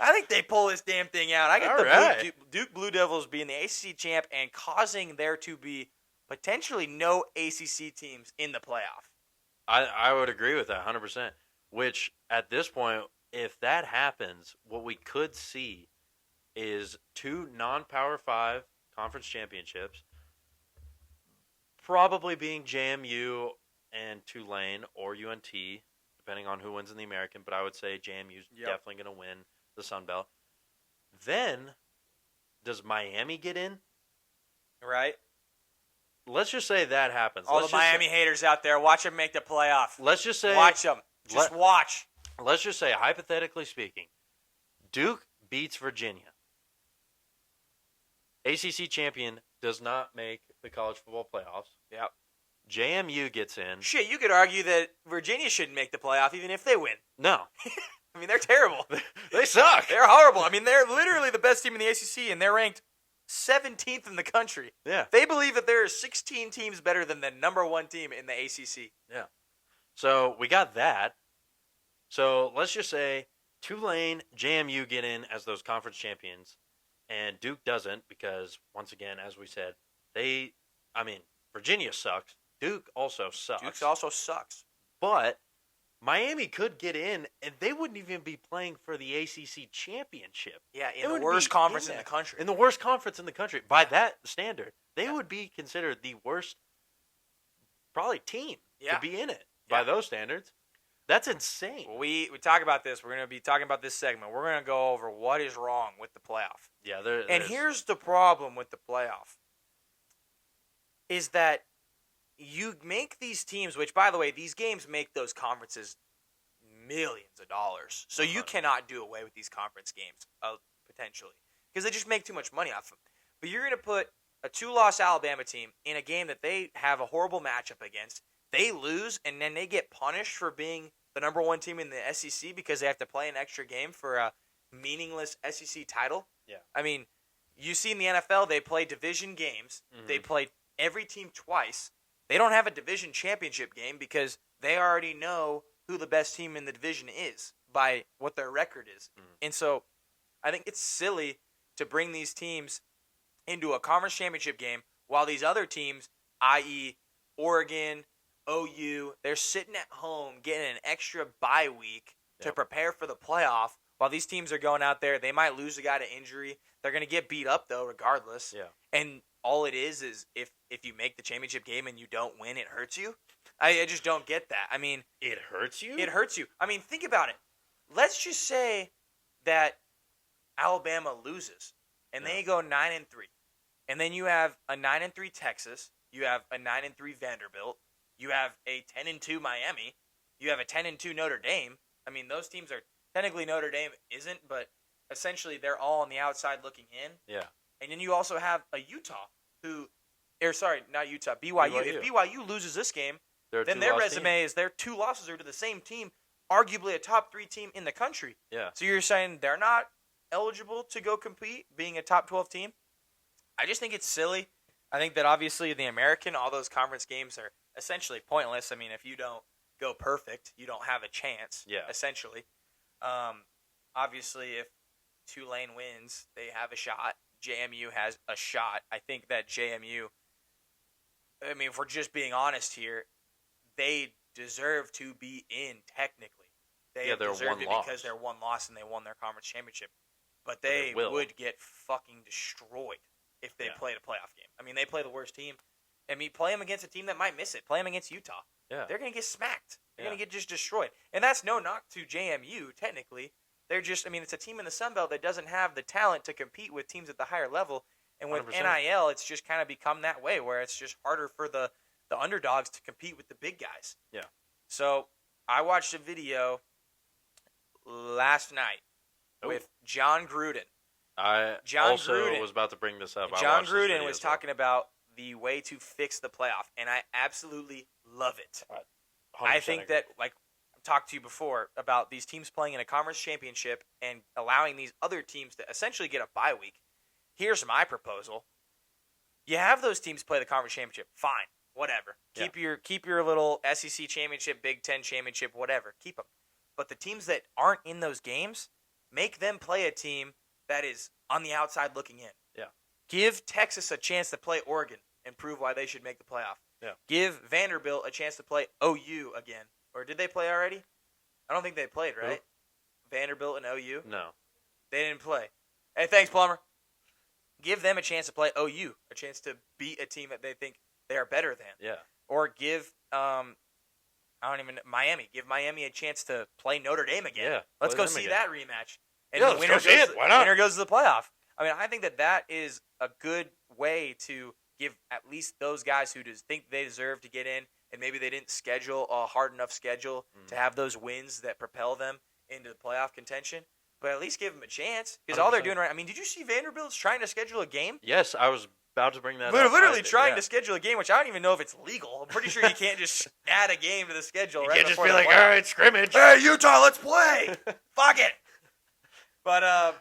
I think they pull this damn thing out. I got the Duke Blue Devils being the ACC champ and causing there to be potentially no ACC teams in the playoff. I would agree with that 100%. Which, at this point, if that happens, what we could see is 2 non-Power 5 conference championships, probably being JMU and Tulane or UNT, depending on who wins in the American. But I would say JMU's definitely going to win the Sun Belt. Then, does Miami get in? Right. Let's just say that happens. All the Miami haters out there, watch them make the playoff. Let's just say... Watch them. Just watch. Let's just say, hypothetically speaking, Duke beats Virginia. ACC champion does not make the college football playoffs. Yep. JMU gets in. Shit, you could argue that Virginia shouldn't make the playoff even if they win. No. I mean, they're terrible. They suck. They're horrible. I mean, they're literally the best team in the ACC, and they're ranked 17th in the country. Yeah. They believe that there are 16 teams better than the number 1 team in the ACC. Yeah. So we got that. So let's just say Tulane, JMU get in as those conference champions, and Duke doesn't because, once again, as we said, Virginia sucks. Duke also sucks. Duke also sucks. But Miami could get in, and they wouldn't even be playing for the ACC championship. Yeah, They in the would worst be conference in there. the country. In the worst conference in the country. By that standard, they would be considered the worst, probably, team to be in it by those standards. That's insane. Well, we talk about this. We're going to be talking about this segment. We're going to go over what is wrong with the playoff. Yeah, and here's the problem with the playoff is that you make these teams, which, by the way, these games make those conferences millions of dollars. So you cannot do away with these conference games, potentially, because they just make too much money off them. But you're going to put a 2-loss Alabama team in a game that they have a horrible matchup against. They lose, and then they get punished for being the number 1 team in the SEC because they have to play an extra game for a meaningless SEC title. Yeah. I mean, you see in the NFL, they play division games. Mm-hmm. They play every team twice. They don't have a division championship game because they already know who the best team in the division is by what their record is. Mm-hmm. And so I think it's silly to bring these teams into a conference championship game while these other teams, i.e. Oregon, OU, they're sitting at home getting an extra bye week to prepare for the playoff while these teams are going out there. They might lose a guy to injury. They're going to get beat up, though, regardless. Yeah. And all it is if you make the championship game and you don't win, it hurts you. I just don't get that. I mean, it hurts you? It hurts you. I mean, think about it. Let's just say that Alabama loses and they go 9-3. And then you have a 9-3 Texas. You have a 9-3 Vanderbilt. You have a 10-2 Miami. You have a 10-2 Notre Dame. I mean, those teams are technically Notre Dame isn't, but essentially they're all on the outside looking in. Yeah. And then you also have a Utah not Utah, BYU. If BYU loses this game, then their resume is their 2 losses are to the same team, arguably a top 3 team in the country. Yeah. So you're saying they're not eligible to go compete, being a top 12 team? I just think it's silly. I think that obviously the American, all those conference games are essentially pointless. I mean, if you don't go perfect, you don't have a chance, essentially. Obviously, if Tulane wins, they have a shot. JMU has a shot. I think that JMU, I mean, if we're just being honest here, they deserve to be in technically. They deserve it because they're 1 loss and they won their conference championship. But they would get fucking destroyed if they played a playoff game. I mean, they play the worst team. I mean, play them against a team that might miss it. Play them against Utah. Yeah. They're going to get smacked. They're going to get just destroyed. And that's no knock to JMU, technically. They're just, I mean, it's a team in the Sun Belt that doesn't have the talent to compete with teams at the higher level. And with 100%. NIL, it's just kind of become that way where it's just harder for the underdogs to compete with the big guys. Yeah. So I watched a video last night with John Gruden. I was about to bring this up. John Gruden was talking about the way to fix the playoff, and I absolutely love it. I think that, like I talked to you before, about these teams playing in a conference championship and allowing these other teams to essentially get a bye week. Here's my proposal. You have those teams play the conference championship. Fine. Whatever. Keep your little SEC championship, Big Ten championship, whatever. Keep them. But the teams that aren't in those games, make them play a team that is on the outside looking in. Yeah. Give Texas a chance to play Oregon and prove why they should make the playoff. Yeah. Give Vanderbilt a chance to play OU again. Or did they play already? I don't think they played, right? Who? Vanderbilt and OU? No. They didn't play. Hey, thanks, Plummer. Give them a chance to play OU, a chance to beat a team that they think they are better than. Yeah. Or give Miami. Give Miami a chance to play Notre Dame again. Yeah. Let's go see that rematch. And the winner goes to the playoff. I mean, I think that is a good way to give at least those guys who think they deserve to get in, and maybe they didn't schedule a hard enough schedule to have those wins that propel them into the playoff contention. But at least give them a chance, because all they're doing right. I mean, did you see Vanderbilt's trying to schedule a game? Yes, I was about to bring that up. They're literally trying to schedule a game, which I don't even know if it's legal. I'm pretty sure you can't just add a game to the schedule. You right can't just before be like, playoff. all right, scrimmage. Hey, Utah, let's play. Fuck it. But I'll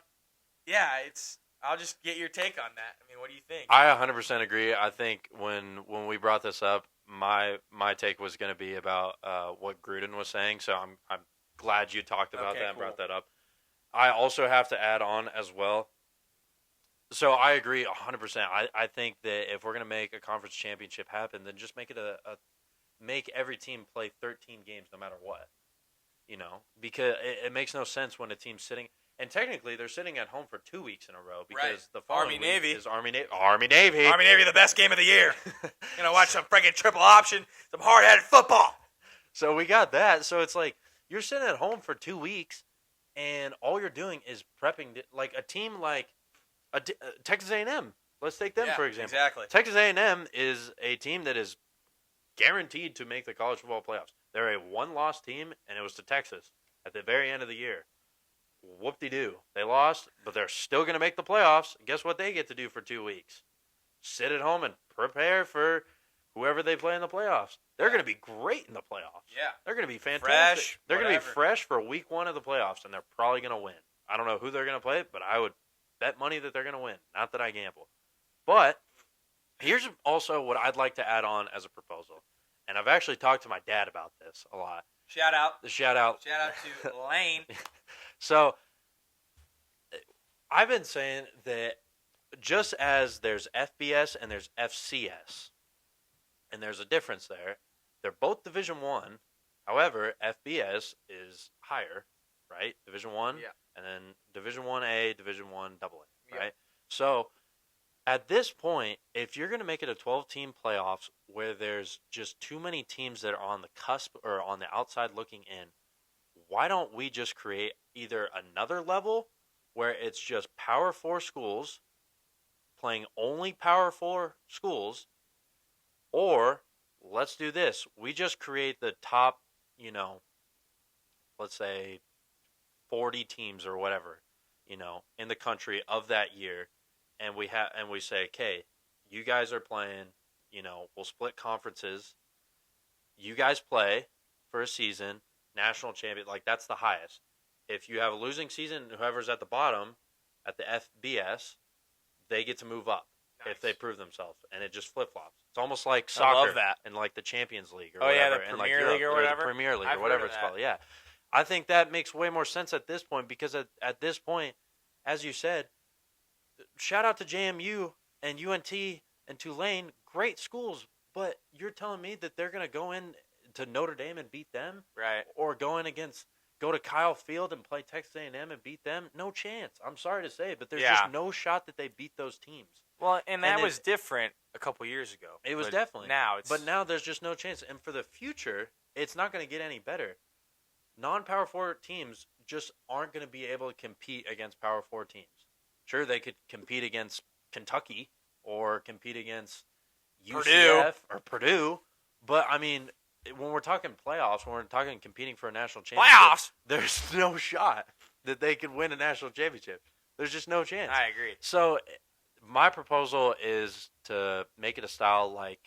just get your take on that. I mean, what do you think? I 100% agree. I think when we brought this up, my take was going to be about what Gruden was saying. So I'm glad you talked about that and brought that up. I also have to add on as well. So I agree 100%. I think that if we're going to make a conference championship happen, then just make it make every team play 13 games no matter what. Because it makes no sense when a team's sitting, and technically they're sitting at home for 2 weeks in a row because the following Army-Navy week is Army-Navy. Army-Navy, the best game of the year. Watch some freaking triple option, some hard-headed football. So we got that. So it's like you're sitting at home for 2 weeks, and all you're doing is prepping. Like a team like Texas A&M. Let's take them for example. Exactly. Texas A&M is a team that is guaranteed to make the college football playoffs. They're a one-loss team, and it was to Texas at the very end of the year. Whoop-de-doo. They lost, but they're still going to make the playoffs. And guess what they get to do for 2 weeks? Sit at home and prepare for whoever they play in the playoffs. They're going to be great in the playoffs. Yeah. They're going to be fantastic. Fresh, they're going to be whatever. fresh for week 1 of the playoffs, and they're probably going to win. I don't know who they're going to play, but I would bet money that they're going to win. Not that I gamble. But here's also what I'd like to add on as a proposal. And I've actually talked to my dad about this a lot. Shout out Shout out to Lane. So I've been saying that just as there's FBS and there's FCS, and there's a difference there, they're both Division I. However, FBS is higher, right? Division I, and then Division 1A, Division I AA, right? So at this point, if you're going to make it a 12-team playoffs where there's just too many teams that are on the cusp or on the outside looking in, why don't we just create either another level where it's just Power 4 schools playing only Power 4 schools, or let's do this. We just create the top, let's say 40 teams or whatever, in the country of that year. And we say, okay, you guys are playing, we'll split conferences. You guys play for a season, national champion, like that's the highest. If you have a losing season, whoever's at the bottom, at the FBS, they get to move up if they prove themselves, and it just flip-flops. It's almost like soccer. I love that. And like the Champions League or whatever. The Premier League or whatever? The Premier League I've or whatever heard of it's that. called, yeah. I think that makes way more sense at this point because at this point, as you said, shout out to JMU and UNT and Tulane, great schools, but you're telling me that they're going to go in to Notre Dame and beat them? Right. Or go to Kyle Field and play Texas A&M and beat them? No chance. I'm sorry to say, but there's just no shot that they beat those teams. Well, and that was different a couple years ago. It was definitely. But now there's just no chance. And for the future, it's not going to get any better. Non-Power 4 teams just aren't going to be able to compete against Power 4 teams. Sure, they could compete against Kentucky or compete against UCF or Purdue, but I mean, when we're talking playoffs, when we're talking competing for a national championship, there's no shot that they could win a national championship. There's just no chance. I agree. So my proposal is to make it a style like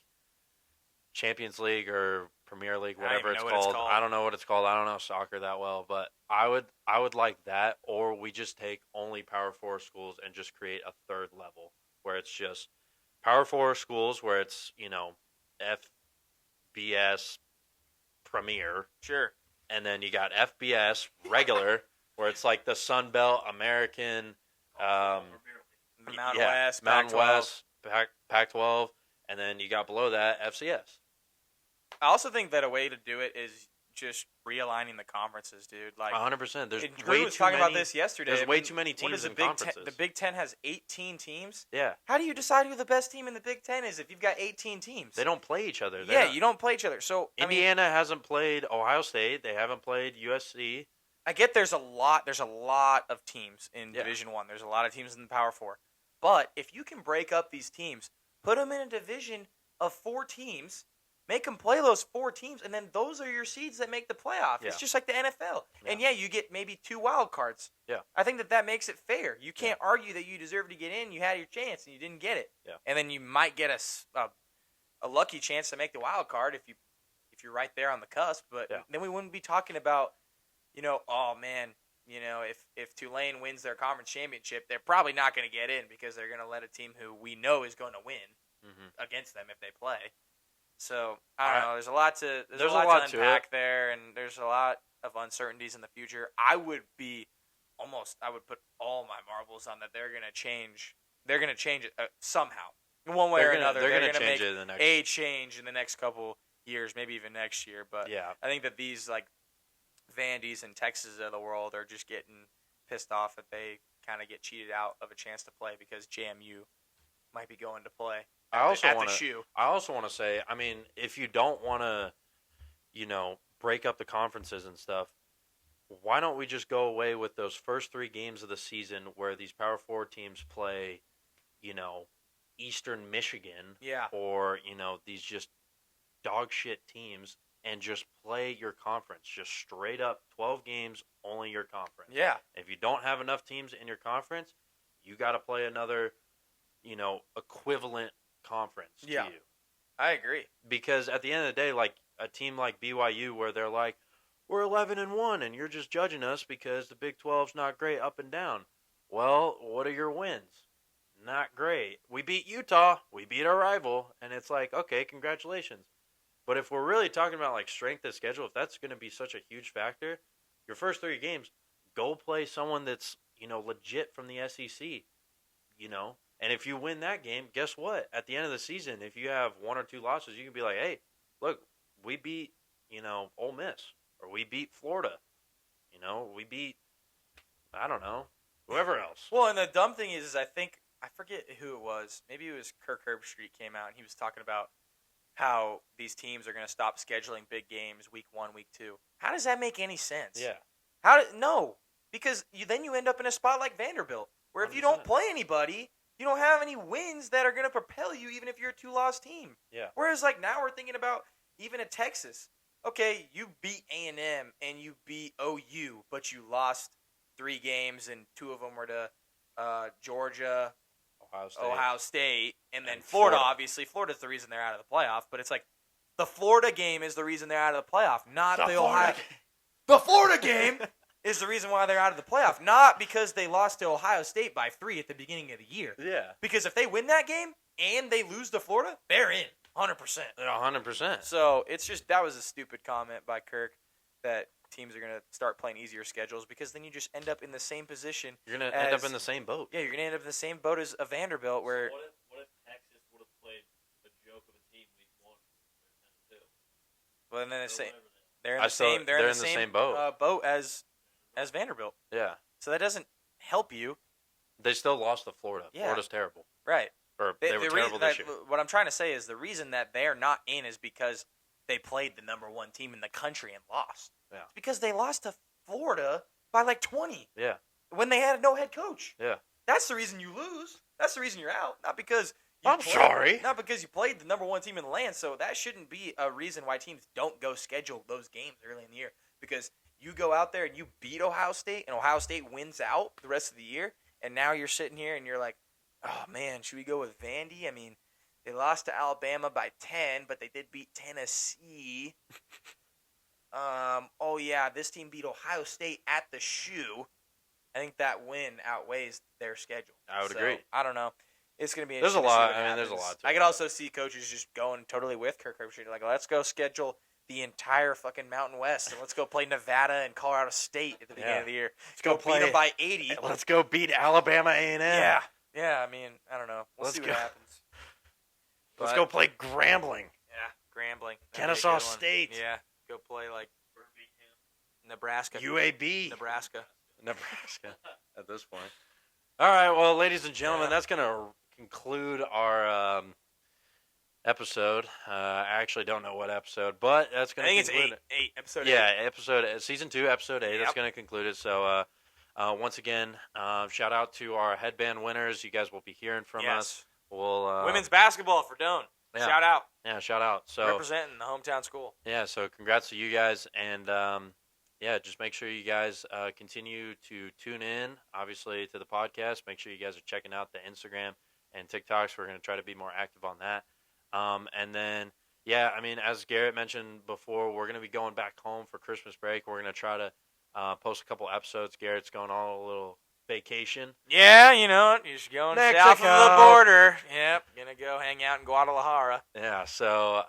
Champions League or Premier League, whatever it's called. I don't know what it's called. I don't know soccer that well, but I would like that, or we just take only Power 4 schools and just create a third level where it's just Power 4 schools where it's, FBS Premier. Sure. And then you got FBS regular where it's like the Sun Belt American Mountain West, Mountain Pac-12. West, Pac-12, and then you got below that FCS. I also think that a way to do it is just realigning the conferences, dude. Like 100%. There's Drew way was too talking many. about this yesterday. There's way too many teams in conferences. The Big Ten has 18 teams. Yeah. How do you decide who the best team in the Big Ten is if you've got 18 teams? They don't play each other. You don't play each other. So Indiana hasn't played Ohio State. They haven't played USC. I get there's a lot of teams in Division I. There's a lot of teams in the Power 4. But if you can break up these teams, put them in a division of 4 teams, make them play those 4 teams, and then those are your seeds that make the playoff. Yeah. It's just like the NFL. Yeah. And you get maybe 2 wild cards. Yeah. I think that makes it fair. You can't argue that you deserve to get in. You had your chance and you didn't get it. Yeah. And then you might get a lucky chance to make the wild card if you're right there on the cusp. But then we wouldn't be talking about, oh man, if Tulane wins their conference championship, they're probably not going to get in because they're going to let a team who we know is going to win against them if they play. So I don't know. There's a lot to unpack there, and there's a lot of uncertainties in the future. I would put all my marbles on that they're going to change they're going to change it somehow. One way or another, they're going to make a change in the next couple years, maybe even next year. But I think that these like Vandy's and Texas of the world are just getting pissed off that they kind of get cheated out of a chance to play because JMU might be going to play I also want to say, I mean, if you don't want to, break up the conferences and stuff, why don't we just go away with those first 3 games of the season where these Power 4 teams play, Eastern Michigan or, these just dog shit teams and just play your conference. Just straight up 12 games, only your conference. Yeah. If you don't have enough teams in your conference, you got to play another, equivalent conference to you. I agree. Because at the end of the day, like a team like BYU where they're like, we're 11-1 and you're just judging us because the Big 12's not great up and down. Well, what are your wins? Not great. We beat Utah. We beat our rival. And it's like, okay, congratulations. But if we're really talking about like strength of schedule, if that's going to be such a huge factor, your first 3 games, go play someone that's, legit from the SEC, And if you win that game, guess what? At the end of the season, if you have 1 or 2 losses, you can be like, hey, look, we beat, Ole Miss. Or we beat Florida. We beat, I don't know, whoever else. Well, and the dumb thing is I forget who it was. Maybe it was Kirk Herbstreit came out, and he was talking about how these teams are going to stop scheduling big games week 1, week 2. How does that make any sense? Yeah. No, because then you end up in a spot like Vanderbilt, where if 100%. you don't play anybody, you don't have any wins that are going to propel you, even if you're a 2-loss team. Yeah. Whereas, like, now we're thinking about even at Texas. Okay, you beat A&M and you beat OU, but you lost 3 games, and 2 of them were to Georgia, Ohio State, and then Florida, obviously. Florida's the reason they're out of the playoff, but it's like the Florida game is the reason they're out of the playoff, not the Ohio. The Florida game is the reason why they're out of the playoff, not because they lost to Ohio State by 3 at the beginning of the year. Yeah. Because if they win that game and they lose to Florida, they're in 100%. 100%. So it's just that was a stupid comment by Kirk that teams are going to start playing easier schedules because then you just end up in the same position. You're going to end up in the same boat. Yeah, you're going to end up in the same boat as a Vanderbilt where. So what if Texas would have played a joke of a team week 1 or 10-2? Well, then they're in the same boat. Boat as Vanderbilt. Yeah. So that doesn't help you. They still lost to Florida. Yeah. Florida's terrible. Right. Or they were terrible this year. What I'm trying to say is the reason that they're not in is because they played the number 1 team in the country and lost. Yeah. It's because they lost to Florida by like 20. Yeah. When they had no head coach. Yeah. That's the reason you lose. That's the reason you're out. Not because sorry. Not because you played the number 1 team in the land. So that shouldn't be a reason why teams don't go schedule those games early in the year. Because you go out there and you beat Ohio State, and Ohio State wins out the rest of the year, and now you're sitting here and you're like, oh, man, should we go with Vandy? I mean, they lost to Alabama by 10, but they did beat Tennessee. Oh, yeah, this team beat Ohio State at the shoe. I think that win outweighs their schedule. I would agree. I don't know. It's going to be interesting. There's a lot. There's a lot to it. I could also see coaches just going totally with Kirk Herbstreit. Like, let's go schedule the entire fucking Mountain West, and let's go play Nevada and Colorado State at the beginning of the year. Let's go beat them by 80. Let's go beat Alabama A&M. Yeah. I mean, I don't know. We'll see what happens. Let's go play Grambling. Yeah, Grambling. Kennesaw State. Yeah, go play like Nebraska. UAB. Nebraska. At this point. All right, well, ladies and gentlemen, that's going to conclude our episode. I actually don't know what episode, but that's going to conclude I think it's 8. Episode 8. Yeah, season 2, episode 8. Yep. That's going to conclude it. So, once again, shout out to our headband winners. You guys will be hearing from us. We'll women's basketball for Doan. Yeah. Shout out. Yeah, shout out. So representing the hometown school. Yeah, so congrats to you guys, and just make sure you guys continue to tune in, obviously, to the podcast. Make sure you guys are checking out the Instagram and TikToks. We're going to try to be more active on that. And then, I mean, as Garrett mentioned before, we're going to be going back home for Christmas break. We're going to try to post a couple episodes. Garrett's going on a little vacation. Yeah, you know, he's going south of the border. Yep, going to go hang out in Guadalajara. Yeah, so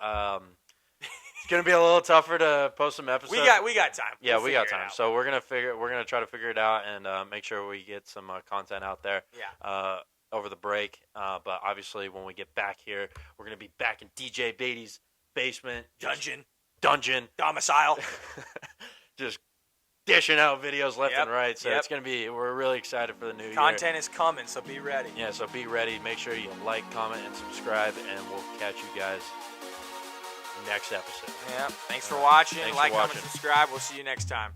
it's going to be a little tougher to post some episodes. We got time. Yeah, we got time. So we're going to try to figure it out and make sure we get some content out there. Yeah. over the break. But obviously, when we get back here, we're going to be back in DJ Beatty's basement. Dungeon. Domicile. Just dishing out videos left and right. So it's going to be, we're really excited for the new year. Content is coming, so be ready. Yeah, so be ready. Make sure you like, comment, and subscribe, and we'll catch you guys next episode. Yeah, thanks for watching. Thanks like, for watching. comment, subscribe. We'll see you next time.